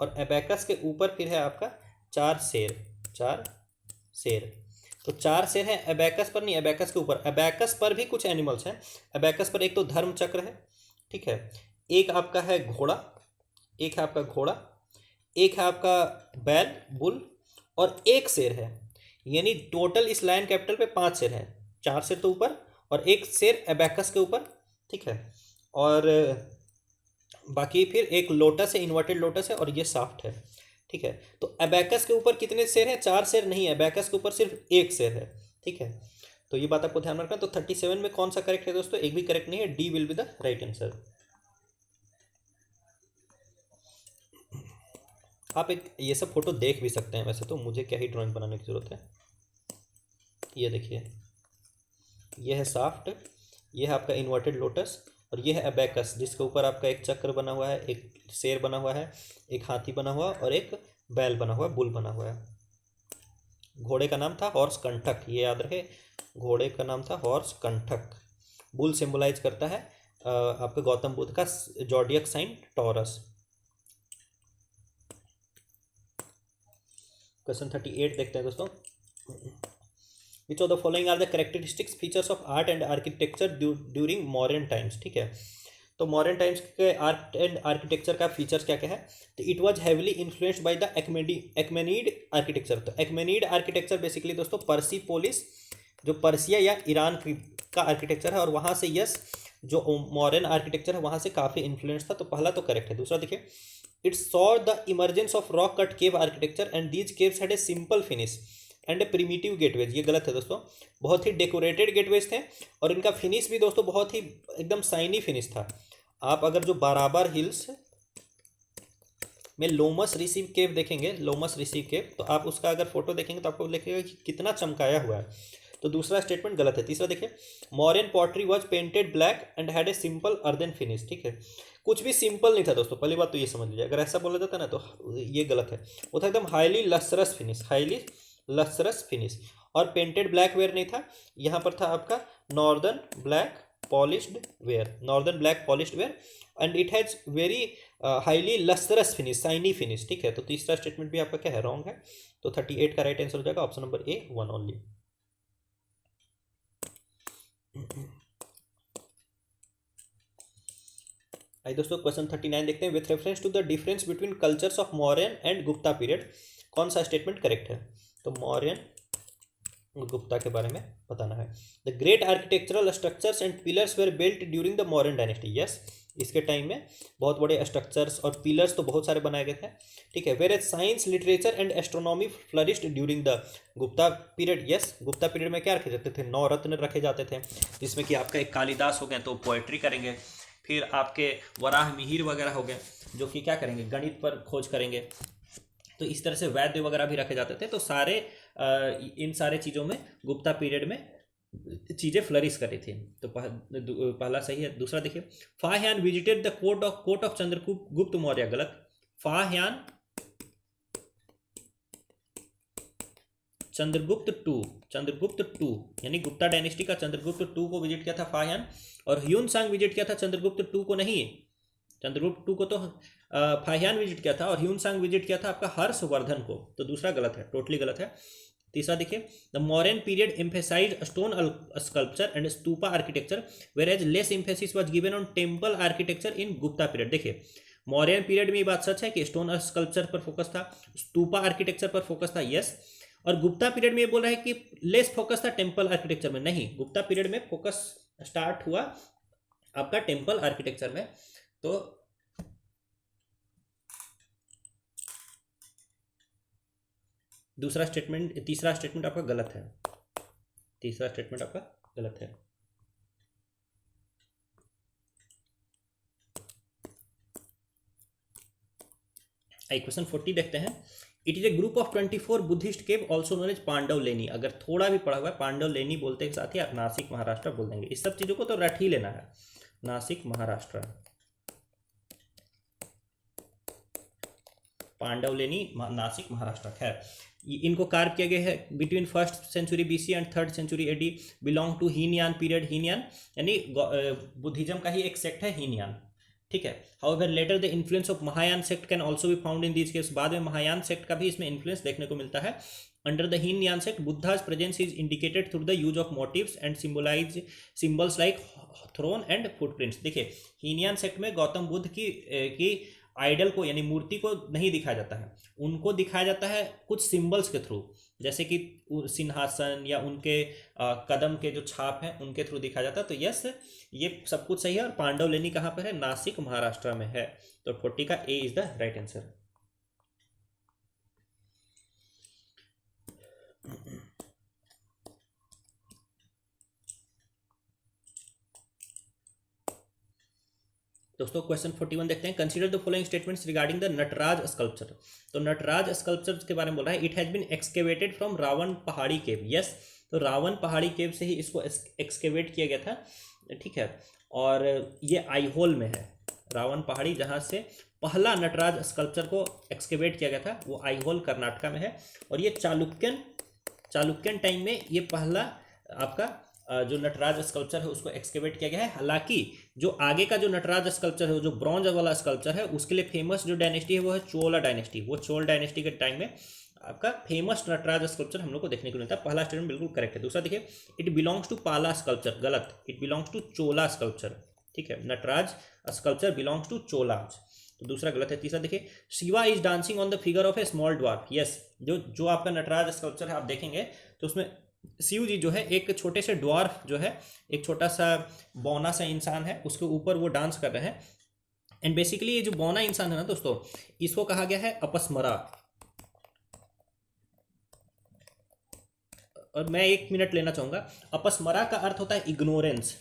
और एबैकस के ऊपर फिर है आपका 4 शेर, 4 शेर। तो 4 शेर है एबैकस पर नहीं, एबैकस के ऊपर। एबैकस पर भी कुछ एनिमल्स हैं। एबैकस पर एक तो धर्म चक्र है, ठीक है, एक आपका है घोड़ा, एक है आपका घोड़ा, एक है आपका बैल बुल, और एक शेर है। यानी टोटल इस लायन कैपिटल पे 5 शेर हैं। 4 शेर तो ऊपर और एक शेर एबैकस के ऊपर। ठीक है, और बाकी फिर एक लोटस है, इन्वर्टेड लोटस है, और ये साफ्ट है। ठीक है, तो एबैकस के ऊपर कितने शेर हैं? 4 शेर नहीं है, एबैकस के ऊपर सिर्फ एक शेर है। ठीक है, तो ये बात आपको ध्यान रखना। तो 37 में कौन सा करेक्ट है दोस्तों? एक भी करेक्ट नहीं है, D will be the right answer. आप एक ये सब फोटो देख भी सकते हैं, वैसे तो मुझे क्या ही ड्राइंग बनाने की ज़रूरत है। ये देखिए, ये है साफ्ट, ये है आपका इन्वर्टेड लोटस, और ये है एबैकस जिसके ऊपर आपका एक चक्र बना हुआ है, एक शेर बना हुआ है, एक हाथी बना हुआ और एक बैल बना हुआ है, बुल बना हुआ है। घोड़े का नाम था हॉर्स कंठक, ये याद रहे, घोड़े का नाम था हॉर्स कंठक। बुल सिंबलाइज करता है आपके गौतम बुद्ध का जॉडियक साइन टॉरस। क्वेश्चन 38 देखते हैं दोस्तों। Which of the following are the characteristics features of art and architecture during modern times. ठीक है, तो मॉडर्न टाइम्स के आर्ट एंड आर्किटेक्चर का फीचर्स क्या क्या है? तो it was heavily influenced by the Achaemenid architecture. तो एक्मेनीड आर्किटेक्चर बेसिकली दोस्तों पर्सिपोलिस, जो पर्सिया या ईरान का आर्किटेक्चर है, और वहाँ से यस जो मॉडर्न आर्किटेक्चर है वहाँ से काफ़ी इन्फ्लुएंस था। तो पहला तो करेक्ट है। दूसरा देखिए, it saw the emergence of rock cut cave architecture and these caves had a simple finish and A primitive gateways. ये गलत है दोस्तों, बहुत ही डेकोरेटेड गेटवेज थे और इनका फिनिश भी दोस्तों बहुत ही एकदम शाइनी फिनिश था। आप अगर जो बाराबर हिल्स में लोमस ऋषि केव देखेंगे, लोमस ऋषि केव, तो आप उसका अगर फोटो देखेंगे तो आपको देखेगा कि कितना चमकाया हुआ है। तो दूसरा स्टेटमेंट गलत है। तीसरा देखिए, modern pottery was painted black and had a simple earthen finish. ठीक है, कुछ भी सिंपल नहीं था दोस्तों, पहली बात तो ये समझ लीजिए। अगर ऐसा बोला जाता ना तो ये गलत है, वो था एकदम highly lustrous finish, highly lustrous finish. और पेंटेड ब्लैक वेयर नहीं था, यहाँ पर था आपका northern black polished ware, northern black polished ware, and it has very highly lustrous finish, shiny finish. ठीक है, तो तीसरा स्टेटमेंट भी आपका क्या है? रॉन्ग है। तो 38 का राइट आंसर हो जाएगा ऑप्शन नंबर ए, 1 ओनली। आइए दोस्तों क्वेश्चन 39 देखते हैं। With reference to the difference between cultures of Mauryan and Gupta period, कौन सा स्टेटमेंट करेक्ट है? तो मौर्यन और गुप्ता के बारे में बताना है। The great architectural structures and pillars were built during the Mauryan dynasty. Yes, इसके टाइम में बहुत बड़े स्ट्रक्चर्स और पिलर्स तो बहुत सारे बनाए गए थे। ठीक है। Were as science, literature and astronomy flourished during the Gupta period. Yes, Gupta period में क्या रखे जाते थे? 9 रत्न रखे जाते थे, जिसमें कि आपका एक कालिदास हो गए तो पोएट्री करेंगे, फिर आपके वराह मिहिर वगैरह हो गए जो कि क्या करेंगे? गणित पर खोज करेंगे। तो इस तरह से वैद्य वगैरह भी रखे जाते थे। तो सारे इन सारे चीज़ों में गुप्ता पीरियड में चीज़ें फ्लरिश करी थी। तो पहला सही है। दूसरा देखिए, Fahien visited the court of Chandragupta Maurya. गलत। फाह्यान चंद्रगुप्त टू यानी गुप्ता डायनेस्टी का चंद्रगुप्त टू को विजिट किया था फाह्यान, और ह्यूनसांग विजिट किया था चंद्रगुप्त टू को नहीं। चंद्रगुप्त टू को तो फाह्यान विजिट किया था और ह्यूनसांग विजिट किया था आपका हर्षवर्धन को। तो दूसरा गलत है, टोटली गलत है। तीसरा देखिए, the Mauryan period emphasise stone sculpture and stupa architecture were as less emphasis was given on temple architecture in Gupta period. देखिए, मौर्यन पीरियड में ये बात सच है कि स्टोन स्कल्पचर पर फोकस था, स्तूपा आर्किटेक्चर पर फोकस था। यस। और गुप्ता पीरियड में ये बोल रहा है कि लेस फोकस था टेम्पल आर्किटेक्चर में। नहीं, गुप्ता पीरियड में फोकस स्टार्ट हुआ आपका टेम्पल आर्किटेक्चर में। तो तीसरा स्टेटमेंट आपका गलत है। तीसरा स्टेटमेंट आपका गलत है। क्वेश्चन 40 देखते हैं। It is a group of 24 Buddhist cave also known as Pandav Leni. अगर थोड़ा भी पढ़ा हुआ है पांडव लेनी बोलते के साथ ही आप नासिक महाराष्ट्र बोल देंगे। इस सब चीजों को तो रट ही लेना है। नासिक महाराष्ट्र, पांडव लेनी, नासिक महाराष्ट्र। खैर, इनको कार्व किया गया है between 1st century BC and 3rd century AD। Belong to Hinayana period. Hinayana यानी बुद्धिज्म का ही एक सेक्ट है हीनयान। ठीक है। However later the influence of Mahayana sect can also be found in these caves. बाद में महायान सेक्ट का भी इसमें इन्फ्लुएंस देखने को मिलता है। Under the Hinayana sect, Buddha's presence is indicated through the use of motifs and symbols like throne and footprints. देखिए, हीनयान सेक्ट में गौतम बुद्ध की आइडल को यानी मूर्ति को नहीं दिखाया जाता है, उनको दिखाया जाता है कुछ सिंबल्स के थ्रू, जैसे कि सिंहासन या उनके कदम के जो छाप हैं उनके थ्रू दिखाया जाता है। तो यस, ये सब कुछ सही है। और पांडव लेनी कहाँ पर है? नासिक महाराष्ट्र में है। तो 40 का A is the right answer. दोस्तों क्वेश्चन 41 देखते हैं। Consider the following statements regarding the Nataraja sculpture. तो नटराज स्कल्पचर के बारे में बोल रहा है, it has been excavated from Ravan Pahadi cave. Yes, तो रावण पहाड़ी केव से ही इसको एक्सकेवेट किया गया था। ठीक है। और ये आईहोल में है। रावण पहाड़ी जहाँ से पहला नटराज स्कल्पचर को एक्सकेवेट किया गया था वो आईहोल कर्नाटका में है। और ये चालुक्यन टाइम में ये पहला आपका जो नटराज स्कल्पचर है उसको एक्सकेवेट किया गया है। हालांकि जो आगे का जो नटराज स्कल्पचर है, जो ब्रॉन्ज वाला स्कल्पचर है, उसके लिए फेमस जो डायनेस्टी है वो है चोला डायनेस्टी। वो चोल डायनेस्टी के टाइम में आपका फेमस नटराज स्कल्पचर हम लोग को देखने को मिलता है। पहला स्टेटमेंट बिल्कुल करेक्ट है। दूसरा देखिए, it belongs to Pala sculpture. गलत, it belongs to Chola sculpture. ठीक है, Nataraja sculpture belongs to Cholas. तो दूसरा गलत है। तीसरा देखिए, Shiva is dancing on the figure of a small dwarf. Yes, जो आपका नटराज स्कल्पचर है आप देखेंगे तो उसमें शिव जी जो है एक छोटे से ड्वार्फ जो है, एक छोटा सा बौना सा इंसान है, उसके ऊपर वो डांस कर रहे हैं। एंड बेसिकली ये जो बौना इंसान है ना दोस्तों, इसको कहा गया है अपस्मरा। और मैं 1 मिनट लेना चाहूंगा। अपस्मरा का अर्थ होता है इग्नोरेंस।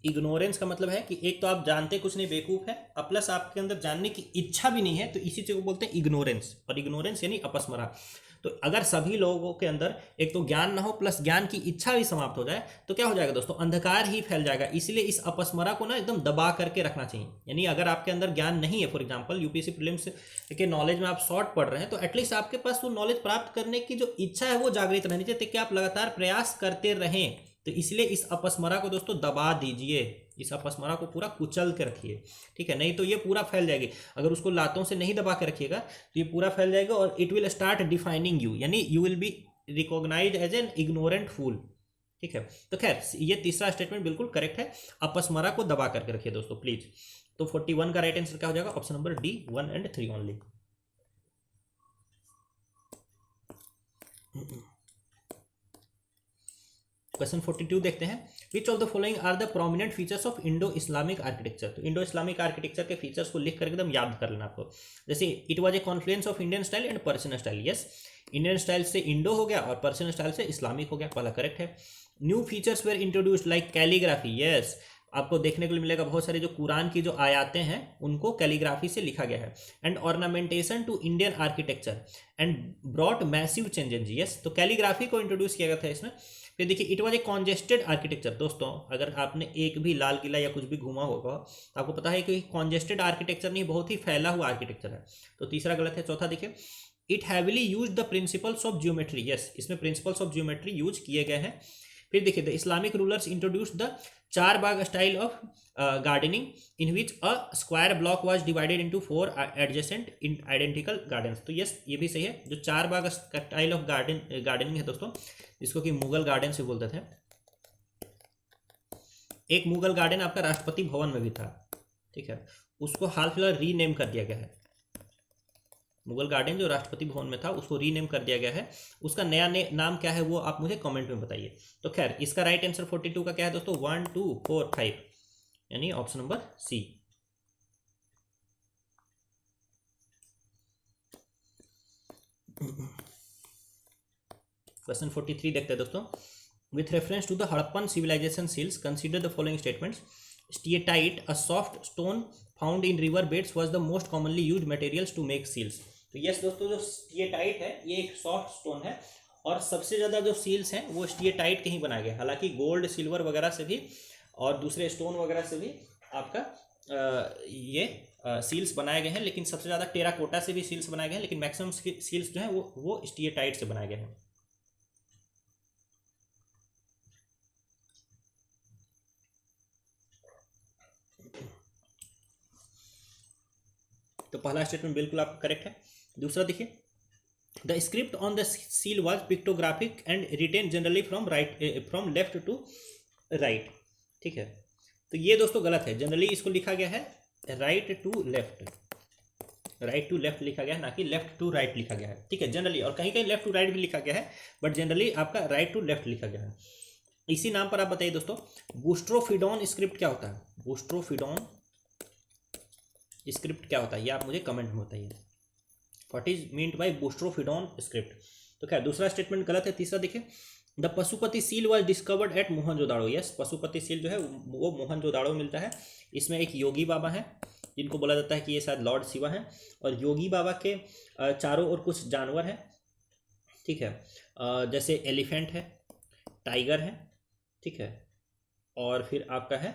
इग्नोरेंस का मतलब है कि एक तो आप जानते कुछ नहीं, बेवकूफ है, और प्लस आपके अंदर जानने की इच्छा भी नहीं है, तो इसी चीज को बोलते हैं इग्नोरेंस। और इग्नोरेंस यानी अपस्मरा। तो अगर सभी लोगों के अंदर एक तो ज्ञान ना हो प्लस ज्ञान की इच्छा भी समाप्त हो जाए तो क्या हो जाएगा दोस्तों? अंधकार ही फैल जाएगा। इसलिए इस अपस्मरा को ना एकदम दबा करके रखना चाहिए। यानी अगर आपके अंदर ज्ञान नहीं है, फॉर एग्जांपल यूपीएससी प्रीलिम्स के नॉलेज में आप शॉर्ट पढ़ रहे हैं, तो एटलीस्ट आपके पास वो नॉलेज प्राप्त करने की जो इच्छा है वो जागृत रहनी चाहिए, ताकि आप लगातार प्रयास करते रहें। तो इसलिए इस अपस्मरा को दोस्तों दबा दीजिए, इस अपस्मरा को पूरा कुचल के रखिए। ठीक है, नहीं तो ये पूरा फैल जाएगी। अगर उसको लातों से नहीं दबा के रखिएगा तो ये पूरा फैल जाएगा और it will start defining you, यानी you will be recognized as an ignorant fool. ठीक है। तो खैर ये तीसरा स्टेटमेंट बिल्कुल करेक्ट है। अपस्मरा को दबा करके रखिए दोस्तों प्लीज। तो 41 का राइट आंसर क्या हो जाएगा? Option number D, 1 and 3 only. Question 42 देखते हैं। Which of the following are the prominent features of Indo Islamic architecture? तो इंडो इस्लामिक आर्किटेक्चर के फीचर्स को लिख करके एकदम याद कर लेना आपको। जैसे it was a confluence of Indian style and Persian style. Yes, Indian style से इंडो हो गया और पर्शियन स्टाइल से इस्लामिक हो गया, पहला करेक्ट है। New features were introduced like calligraphy. Yes, आपको देखने को मिलेगा बहुत सारे जो कुरान की जो आयातें हैं उनको कैलीग्राफी से लिखा गया है। And ornamentation to Indian architecture and brought massive changes. Yes, तो कैलीग्राफी को इंट्रोड्यूस किया गया था इसमें। फिर देखिए it was a congested architecture. दोस्तों अगर आपने एक भी लाल किला या कुछ भी घूमा होगा तो आपको पता है कि कॉन्जेस्टेड आर्किटेक्चर नहीं, बहुत ही फैला हुआ आर्किटेक्चर है। तो तीसरा गलत है। चौथा देखिए it heavily use the principles of geometry. Yes, इसमें प्रिंसिपल्स ऑफ ज्योमेट्री यूज किए गए हैं। फिर देखिए the Islamic rulers introduce the char bagh style of gardening in which a square block was divided into 4 adjacent in identical gardens. तो yes ये भी सही है। जो चार बाग स्टाइल ऑफ गार्डनिंग है दोस्तों, जिसको कि मुगल गार्डन से बोलते थे। एक मुगल गार्डन आपका राष्ट्रपति भवन में भी था, ठीक है, उसको हाल फिलहाल रीनेम कर दिया गया है। मुगल गार्डन जो राष्ट्रपति भवन में था उसको रीनेम कर दिया गया है। उसका नया नाम क्या है वो आप मुझे कमेंट में बताइए। तो खैर इसका राइट आंसर 42 का क्या है दोस्तों? 1 2 4 5, यानी ऑप्शन नंबर सी। क्वेश्चन 43 देखते हैं दोस्तों। With reference to the Harappan civilization seals consider the following statements. Steatite, a soft stone found in river beds, was the most commonly used materials to make seals. तो yes दोस्तों, जो steatite है ये एक soft stone है और सबसे ज़्यादा जो सील्स हैं वो स्टिएटाइट के ही बनाए गए। हालांकि गोल्ड सिल्वर वगैरह से भी और दूसरे स्टोन वगैरह से भी आपका ये सील्स बनाए गए हैं, लेकिन सबसे ज़्यादा टेराकोटा से भी सील्स बनाए गए हैं, लेकिन मैक्सिमम सील्स जो हैं वो स्टिएटाइट से बनाए गए हैं। तो पहला स्टेटमेंट बिल्कुल आपका करेक्ट है। दूसरा देखिए the script on the seal was pictographic and written generally from left to right. ठीक है, तो ये दोस्तों गलत है। जनरली इसको लिखा गया है right to left, right to left लिखा गया है, ना कि लेफ्ट टू राइट लिखा गया है। ठीक है, जनरली, और कहीं कहीं लेफ्ट टू राइट भी लिखा गया है, बट जनरली आपका राइट टू लेफ्ट लिखा गया है। इसी नाम पर आप बताइए दोस्तों बूस्ट्रोफिडॉन स्क्रिप्ट क्या होता है? बूस्ट्रोफिडॉन स्क्रिप्ट क्या होता है ये आप मुझे कमेंट में बताइए। What is meant by boustrophedon script? तो क्या दूसरा स्टेटमेंट गलत है। तीसरा देखिए the Pashupati seal was discovered at Mohenjodaro. Yes, Pashupati seal जो है वो मोहनजोदाड़ो मिलता है। इसमें एक योगी बाबा है जिनको बोला जाता है कि ये शायद लॉर्ड शिवा हैं, और योगी बाबा के चारों ओर कुछ जानवर हैं, ठीक है, जैसे एलिफेंट है, टाइगर है, ठीक है, और फिर आपका है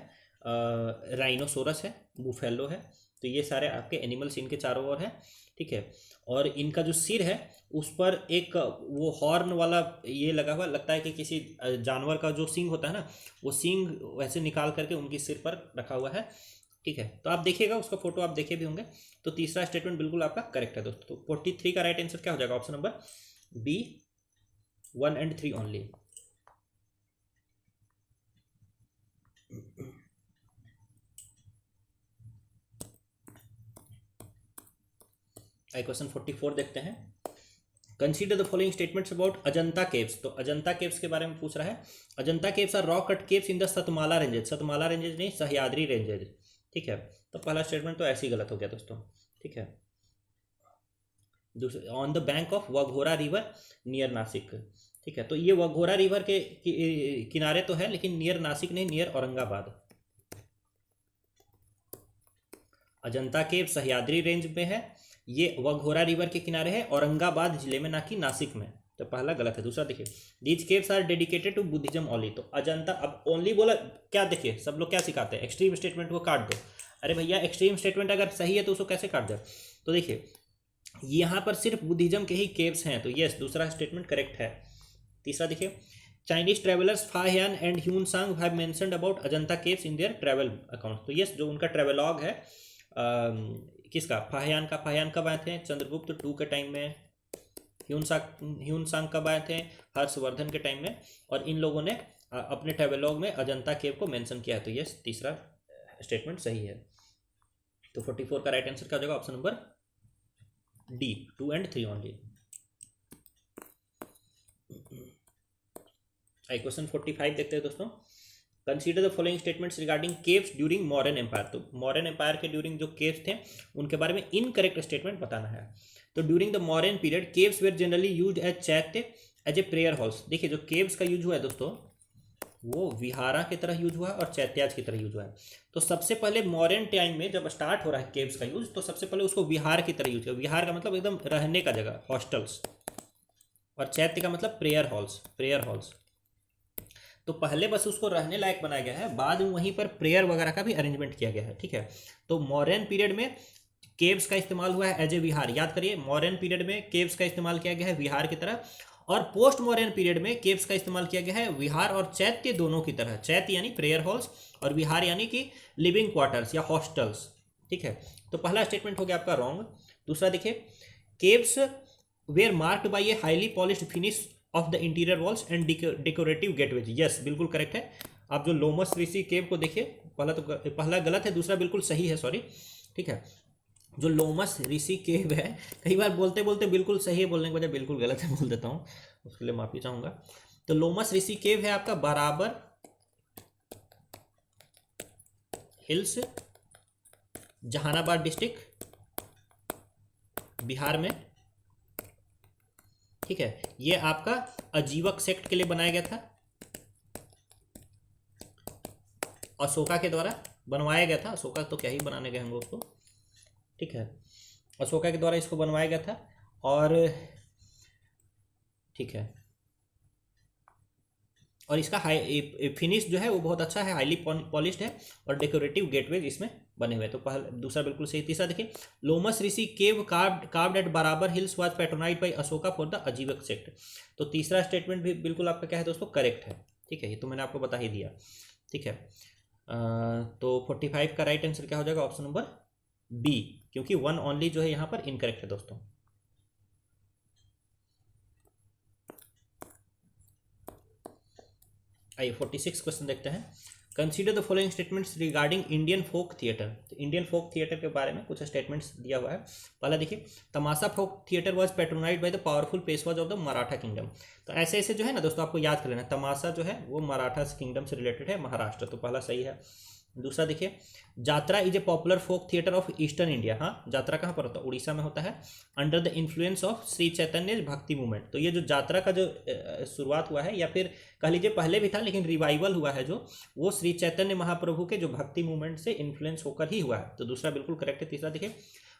राइनोसोरस है, बुफेलो है। तो ये सारे आपके एनिमल्स इनके चारों ओर हैं, ठीक है। और इनका जो सिर है उस पर एक वो हॉर्न वाला ये लगा हुआ, लगता है कि किसी जानवर का जो सींग होता है ना, वो सींग वैसे निकाल करके उनकी सिर पर रखा हुआ है, ठीक है। तो आप देखिएगा, उसका फोटो आप देखे भी होंगे। तो तीसरा स्टेटमेंट बिल्कुल आपका करेक्ट है दोस्तों। तो 43 का राइट आंसर क्या हो जाएगा? Option number B, 1 and 3 only. Question 44 देखते हैं। Consider the following statements about Ajanta caves. तो अजंता केव्स के बारे में पूछ रहा है। Ajanta caves are rock cut caves in the Satmala ranges. Satmala ranges नहीं, सह्याद्री रेंजेस, ठीक है। तो पहला स्टेटमेंट तो ऐसे ही गलत हो गया दोस्तों, ठीक है। दूसरा on the bank of Waghora river near Nashik, ठीक है। तो ये वघोरा रिवर के किनारे तो है, लेकिन नियर नासिक नहीं, नियर औरंगाबाद। अजंता केव सह्याद्री रेंज में है, ये वघोरा रिवर के किनारे है, औरंगाबाद जिले में, ना कि नासिक में। तो पहला गलत है। दूसरा देखिए these caves are dedicated to Buddhism only. तो अजंता, अब ओनली बोला क्या, देखिए सब लोग क्या सिखाते हैं, एक्सट्रीम स्टेटमेंट को काट दो। अरे भैया एक्सट्रीम स्टेटमेंट अगर सही है तो उसको कैसे काट दो? तो देखिए यहाँ पर सिर्फ बुद्धिज्म के ही केव्स हैं, तो यस दूसरा स्टेटमेंट करेक्ट है। तीसरा देखिए Chinese travellers Fahien and Hiuen Tsang have mentioned about Ajanta caves in their travel account. तो यस जो उनका ट्रेवलॉग है किसका, फाहियान का। फाहियान कब आए थे? चंद्रगुप्त 2 के टाइम में। ह्यून सांग कब आए थे? हर्षवर्धन के टाइम में। और इन लोगों ने अपने ट्रेवेलॉग में अजंता केव को मेंशन किया है, तो ये तीसरा स्टेटमेंट सही है। तो 44 का राइट आंसर क्या हो जाएगा? Option number D, 2 and 3 only. आई क्वेश्चन 45 देखते हैं दोस्तों। Consider the following statements regarding caves during modern empire. तो मॉडर्न एम्पायर के ड्यूरिंग जो केव्स थे उनके बारे में इनकरेक्ट स्टेटमेंट बताना है। तो during the modern period caves were generally used as chaitya as a prayer halls. देखिए जो केव्स का यूज हुआ है दोस्तों वो विहारा की तरह यूज हुआ है और चैत्याज की तरह यूज हुआ है। तो सबसे पहले मॉडर्न टाइम में जब स्टार्ट हो रहा है केव्स का यूज, तो सबसे पहले उसको विहार की तरह यूज किया। विहार का मतलब एकदम रहने का जगह, हॉस्टल्स, और चैत्य का मतलब प्रेयर हॉल्स, प्रेयर हॉल्स। तो पहले बस उसको रहने लायक बनाया गया है, बाद में वहीं पर प्रेयर वगैरह का भी अरेंजमेंट किया गया है, ठीक है। तो मॉडर्न पीरियड में केव्स का इस्तेमाल हुआ है एज ए विहार। याद करिए, मॉडर्न पीरियड में केव्स का इस्तेमाल किया गया है विहार की तरह, और पोस्ट मॉडर्न पीरियड में केव्स का इस्तेमाल किया गया है विहार और चैत्य दोनों की तरह। चैत्य यानी प्रेयर हॉल्स और विहार यानी कि लिविंग क्वार्टर्स या हॉस्टल्स, ठीक है। तो पहला स्टेटमेंट हो गया आपका रॉन्ग। दूसरा देखिए, caves were marked by a highly polished finish of the interior walls and decorative gateways. Yes, बिल्कुल करेक्ट है। आप जो लोमस ऋषि केव को देखिए, पहला गलत है, दूसरा बिल्कुल सही है, सॉरी, ठीक है। जो लोमस ऋषि केव है, कई बार बोलते बोलते बिल्कुल सही है बोलने के बजाय बिल्कुल गलत है बोल देता हूँ, उसके लिए माफी चाहूंगा। तो लोमस ऋषि केव है आपका बराबर हिल्स, जहानाबाद डिस्ट्रिक्ट, बिहार में, ठीक है। ये आपका अजीवक सेक्ट के लिए बनाया गया था, अशोका के द्वारा बनवाया गया था। अशोका तो क्या ही बनाने गए होंगे उसको, ठीक है। अशोका के द्वारा इसको बनवाया गया था, और ठीक है, और इसका हाई फिनिश जो है वो बहुत अच्छा है, हाईली पॉलिश्ड है, और डेकोरेटिव गेटवेज इसमें बने हुए हैं। तो पहला, दूसरा बिल्कुल सही। तीसरा देखिए, Lomas Rishi cave carved at Barabar hills was patronized by Ashoka for the Ajivika sect. तो तीसरा स्टेटमेंट भी बिल्कुल आपका क्या है दोस्तों? करेक्ट है, ठीक है। ये तो मैंने आपको बता ही दिया, ठीक है। तो 45 का राइट आंसर क्या हो जाएगा? ऑप्शन नंबर बी, क्योंकि 1 ओनली जो है यहाँ पर इनकरेक्ट है दोस्तों। आइए 46 क्वेश्चन देखते हैं। Consider the following statements regarding Indian folk theatre. तो इंडियन फोक थिएटर के बारे में कुछ स्टेटमेंट्स दिया हुआ है। पहला देखिए, Tamasha folk theatre was patronized by the powerful Peshwas of the Maratha kingdom. तो ऐसे ऐसे जो है ना दोस्तों, आपको याद कर लेना, तमाशा जो है वो मराठा किंगडम से रिलेटेड है, महाराष्ट्र। तो पहला सही है। दूसरा देखिए, Jatra is a popular folk theatre of eastern India. हाँ, जात्रा कहाँ पर होता है? उड़ीसा में होता है, under the influence of Shri Chaitanya Bhakti movement. तो ये जो जात्रा का जो शुरुआत हुआ है, या फिर कह लीजिए पहले भी था लेकिन रिवाइवल हुआ है जो, वो श्री चैतन्य महाप्रभु के जो भक्ति मूवमेंट से इन्फ्लुएंस होकर ही हुआ है। तो दूसरा बिल्कुल करेक्ट है। तीसरा देखिए,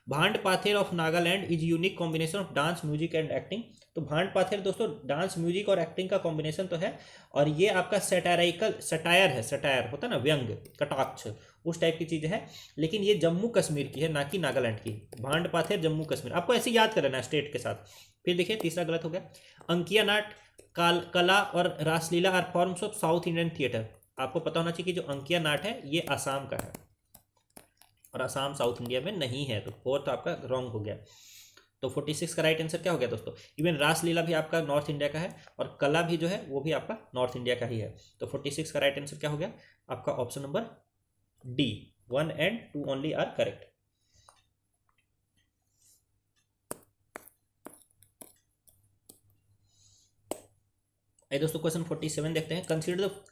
भांड Pather of Nagaland is unique combination of dance, music and acting. तो भांड पाथेर दोस्तों डांस, म्यूजिक और एक्टिंग का कॉम्बिनेशन तो है, और ये आपका सटायरिकल, सटायर है, सटायर होता है ना, व्यंग, कटाक्ष, उस टाइप की चीज़ है। लेकिन ये जम्मू कश्मीर की है, ना कि नागालैंड की। भांड पाथेर जम्मू कश्मीर, आपको ऐसे याद कर लेना स्टेट के साथ। फिर देखिए तीसरा गलत हो गया। अंकिया नाट, कला और Raasleela are forms of South Indian theatre. आपको पता होना चाहिए कि जो अंकिया नाट है ये आसाम का है, और आसाम साउथ इंडिया में नहीं है। तो फोर्थ आपका रॉन्ग हो गया। तो 46 का राइट आंसर क्या हो गया दोस्तों? इवन रासलीला भी आपका नॉर्थ इंडिया का है, और कला भी जो है वो भी आपका नॉर्थ इंडिया का ही है। तो 46 का राइट आंसर क्या हो गया आपका? Option number D, 1 and 2 only are correct. आइए दोस्तों क्वेश्चन 47 देखते हैं।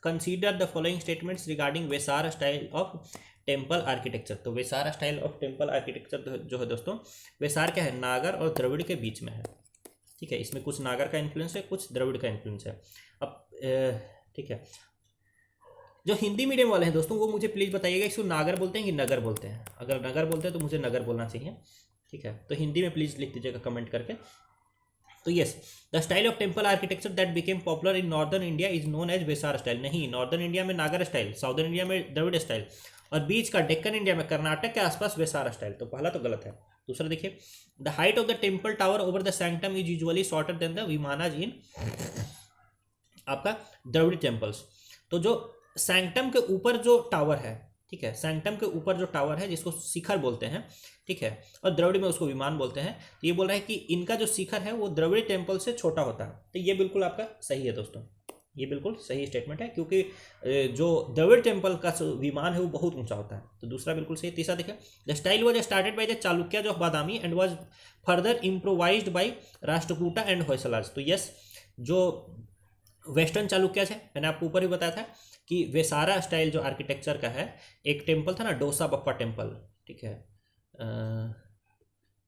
Consider the following statements regarding Vesara style of temple architecture. तो Vesara style of temple architecture जो है दोस्तों, वेसार क्या है? नागर और द्रविड़ के बीच में है, ठीक है। इसमें कुछ नागर का इन्फ्लुएंस है, कुछ द्रविड़ का इन्फ्लुएंस है। अब ठीक है, जो हिंदी मीडियम वाले हैं दोस्तों वो मुझे प्लीज़ बताइएगा इसको नागर बोलते हैं कि नगर बोलते हैं। अगर नगर बोलते हैं तो मुझे नगर बोलना चाहिए, ठीक है। तो हिंदी में प्लीज़ लिख दीजिएगा कमेंट करके। तो yes, the style of temple architecture that became popular in northern India is known as Vesara style. नहीं, नॉर्दर्न इंडिया में नागर स्टाइल, साउदर्न इंडिया में द्रविड़ स्टाइल, और बीच का डेक्कन इंडिया में कर्नाटक के आसपास वेसार स्टाइल। तो पहला तो गलत है। दूसरा देखिए, the height of the temple tower over the sanctum is usually shorter than the vimanas in आपका द्रविड़ टेम्पल्स। तो जो सैंक्टम के ऊपर जो टावर है, ठीक है, सैंक्टम के ऊपर जो टावर है जिसको शिखर बोलते हैं, ठीक है, और द्रविड़ में उसको विमान बोलते हैं। तो ये बोल रहा है कि इनका जो शिखर है वो द्रविड़ टेम्पल से छोटा होता है। तो ये बिल्कुल आपका सही है दोस्तों। ये बिल्कुल सही स्टेटमेंट है, क्योंकि जो द्रविड़ टेम्पल का विमान है वो बहुत ऊंचा होता है। तो दूसरा बिल्कुल सही। तीसरा देखिए, the style was started by the Chalukyas of Badami and was further improvised by Rashtrakutas and Hoysalas. तो यस, जो वेस्टर्न चालुक्याज है, मैंने आपको ऊपर ही बताया था कि वेसारा स्टाइल जो आर्किटेक्चर का है, एक टेम्पल था ना डोसा बप्पा टेम्पल, ठीक है,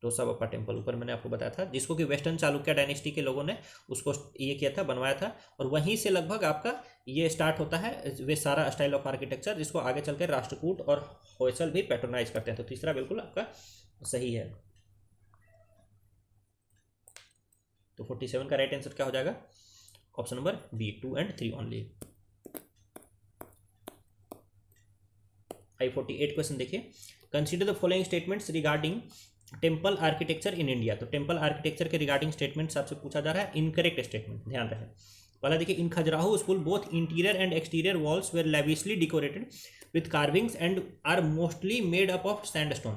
डोसा बप्पा टेम्पल ऊपर मैंने आपको बताया था, जिसको कि वेस्टर्न चालुक्य डायनेस्टी के लोगों ने उसको ये किया था, बनवाया था, और वहीं से लगभग आपका ये स्टार्ट होता है वे सारा स्टाइल ऑफ आर्किटेक्चर, जिसको आगे चलकर राष्ट्रकूट और होयसल भी पैट्रोनाइज करते हैं। तो तीसरा बिल्कुल आपका सही है। तो 47 का राइट आंसर क्या हो जाएगा? Option number B, 2 and 3 only. 48 question देखिए, consider the following statements regarding temple architecture in India. तो टेम्पल आर्किटेक्चर के रिगार्डिंग स्टेटमेंट आपसे पूछा जा रहा है, इनकरेक्ट स्टेटमेंट, ध्यान रहे। पहला देखिए, in Khajuraho school both interior and exterior walls were lavishly decorated with carvings and are mostly made up of sandstone.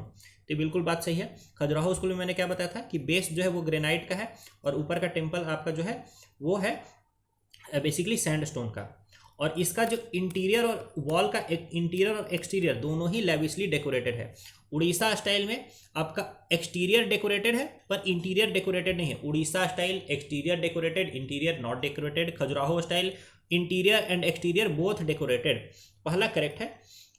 तो बिल्कुल बात सही है। खजुराहो स्कूल में मैंने क्या बताया था कि बेस जो है वो ग्रेनाइट का है और ऊपर का टेम्पल आपका जो है वो है बेसिकली सैंडस्टोन का, और इसका जो इंटीरियर और वॉल का इंटीरियर और एक्सटीरियर दोनों ही लेविशली डेकोरेटेड है। उड़ीसा स्टाइल में आपका एक्सटीरियर डेकोरेटेड है पर इंटीरियर डेकोरेटेड नहीं है। Orissa style exterior decorated, interior not decorated. Khajuraho style interior and exterior both decorated. पहला करेक्ट है।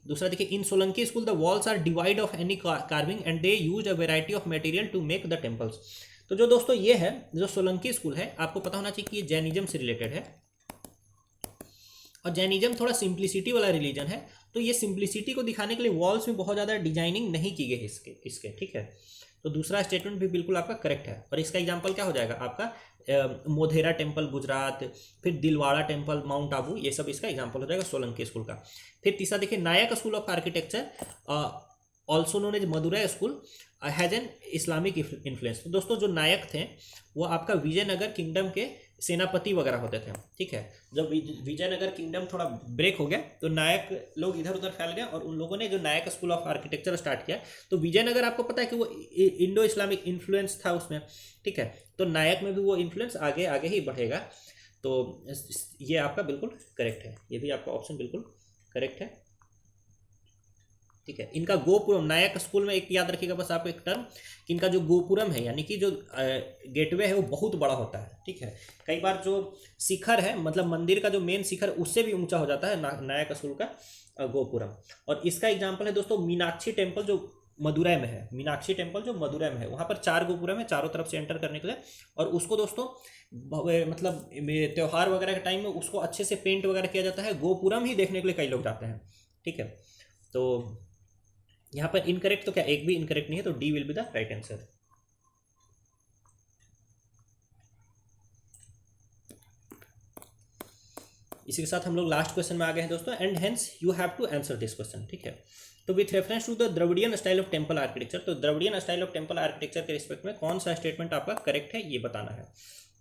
दूसरा देखिए, in Solanki school the walls are devoid of any carving and they use a variety of material to make the temples. तो जो दोस्तों ये है जो सोलंकी स्कूल है, आपको पता होना चाहिए कि ये जैनिज्म से रिलेटेड है, और जैनिज्म थोड़ा सिंप्लिसिटी वाला रिलीजन है। तो ये सिंप्लिसिटी को दिखाने के लिए वॉल्स में बहुत ज़्यादा डिजाइनिंग नहीं की गई इसके ठीक है। तो दूसरा स्टेटमेंट भी बिल्कुल आपका करेक्ट है, और इसका एग्जांपल क्या हो जाएगा आपका मोधेरा टेम्पल गुजरात, फिर दिलवाड़ा टेम्पल माउंट आबू, ये सब इसका एग्जांपल हो जाएगा सोलंकी स्कूल का। फिर तीसरा देखिए, Nayaka school of architecture also known as Madurai school has an Islamic influence. तो दोस्तों जो नायक थे वो आपका विजयनगर किंगडम के सेनापति वगैरह होते थे, ठीक है। जब विजयनगर किंगडम थोड़ा ब्रेक हो गया तो नायक लोग इधर उधर फैल गए, और उन लोगों ने जो नायक स्कूल ऑफ आर्किटेक्चर स्टार्ट किया। तो विजयनगर आपको पता है कि वो इंडो इस्लामिक इन्फ्लुएंस था उसमें, ठीक है। तो नायक में भी वो इन्फ्लुएंस आगे आगे ही बढ़ेगा। तो ये आपका बिल्कुल करेक्ट है, ये भी आपका ऑप्शन बिल्कुल करेक्ट है, ठीक है। इनका गोपुरम, नायक स्कूल में एक याद रखिएगा बस आप एक टर्म, कि इनका जो गोपुरम है यानी कि जो गेटवे है वो बहुत बड़ा होता है, ठीक है। कई बार जो शिखर है मतलब मंदिर का जो मेन शिखर उससे भी ऊंचा हो जाता है नायक स्कूल का गोपुरम। और इसका एग्जाम्पल है दोस्तों मीनाक्षी टेम्पल जो मदुरै में है। मीनाक्षी टेम्पल जो मदुरै में है, वहाँ पर 4 गोपुरम है चारों तरफ से एंटर करने के लिए, और उसको दोस्तों मतलब त्यौहार वगैरह के टाइम में उसको अच्छे से पेंट वगैरह किया जाता है। गोपुरम ही देखने के लिए कई लोग जाते हैं, ठीक है। तो यहाँ पर इनकरेक्ट तो क्या, एक भी इनकरेक्ट नहीं है, तो D will be the right answer. इसी के साथ हम लोग लास्ट क्वेश्चन में आ गए हैं दोस्तों, and hence you have to answer this question, ठीक है। तो with reference to the Dravidian style of temple architecture, तो Dravidian style of temple architecture के रिस्पेक्ट में कौन सा स्टेटमेंट आपका करेक्ट है ये बताना है।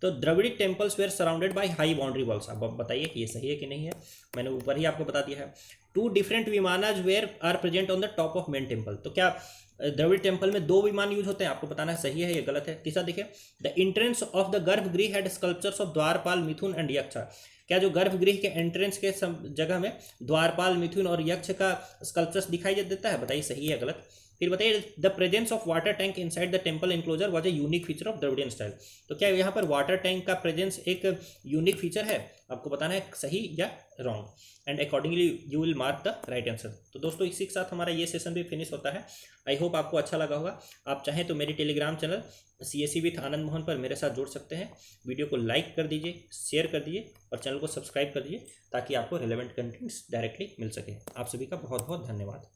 तो Dravidic temples were surrounded by high boundary walls. अब बताइए कि ये सही है कि नहीं है, मैंने ऊपर ही आपको बता दिया है। 2 different vimanas were are present on the top of main temple. तो क्या द्रविड़ टेम्पल में 2 विमान यूज होते हैं, आपको बताना है सही है या गलत है। तीसरा देखिए, द एंट्रेंस ऑफ द गर्भगृह हैड स्कल्पचर्स ऑफ द्वारपाल, मिथुन एंड यक्ष। क्या जो गर्भगृह के एंट्रेंस के जगह में द्वारपाल, मिथुन और यक्ष का स्कल्पचर्स दिखाई देता है, बताइए सही है या गलत। फिर बताइए, the presence of water tank inside the temple enclosure was a unique feature of Dravidian style. तो क्या यहाँ पर वाटर टैंक का प्रेजेंस एक यूनिक फीचर है, आपको बताना है सही या wrong, and accordingly you will mark the right answer. तो दोस्तों इसी के साथ हमारा ये सेशन भी फिनिश होता है। आई होप आपको अच्छा लगा होगा। आप चाहें तो मेरी Telegram channel CSE with Anand Mohan पर मेरे साथ जुड़ सकते हैं। वीडियो को लाइक कर दीजिए, शेयर कर दीजिए और चैनल को सब्सक्राइब कर दीजिए, ताकि आपको रिलेवेंट कंटेंट्स डायरेक्टली मिल सके। आप सभी का बहुत बहुत धन्यवाद।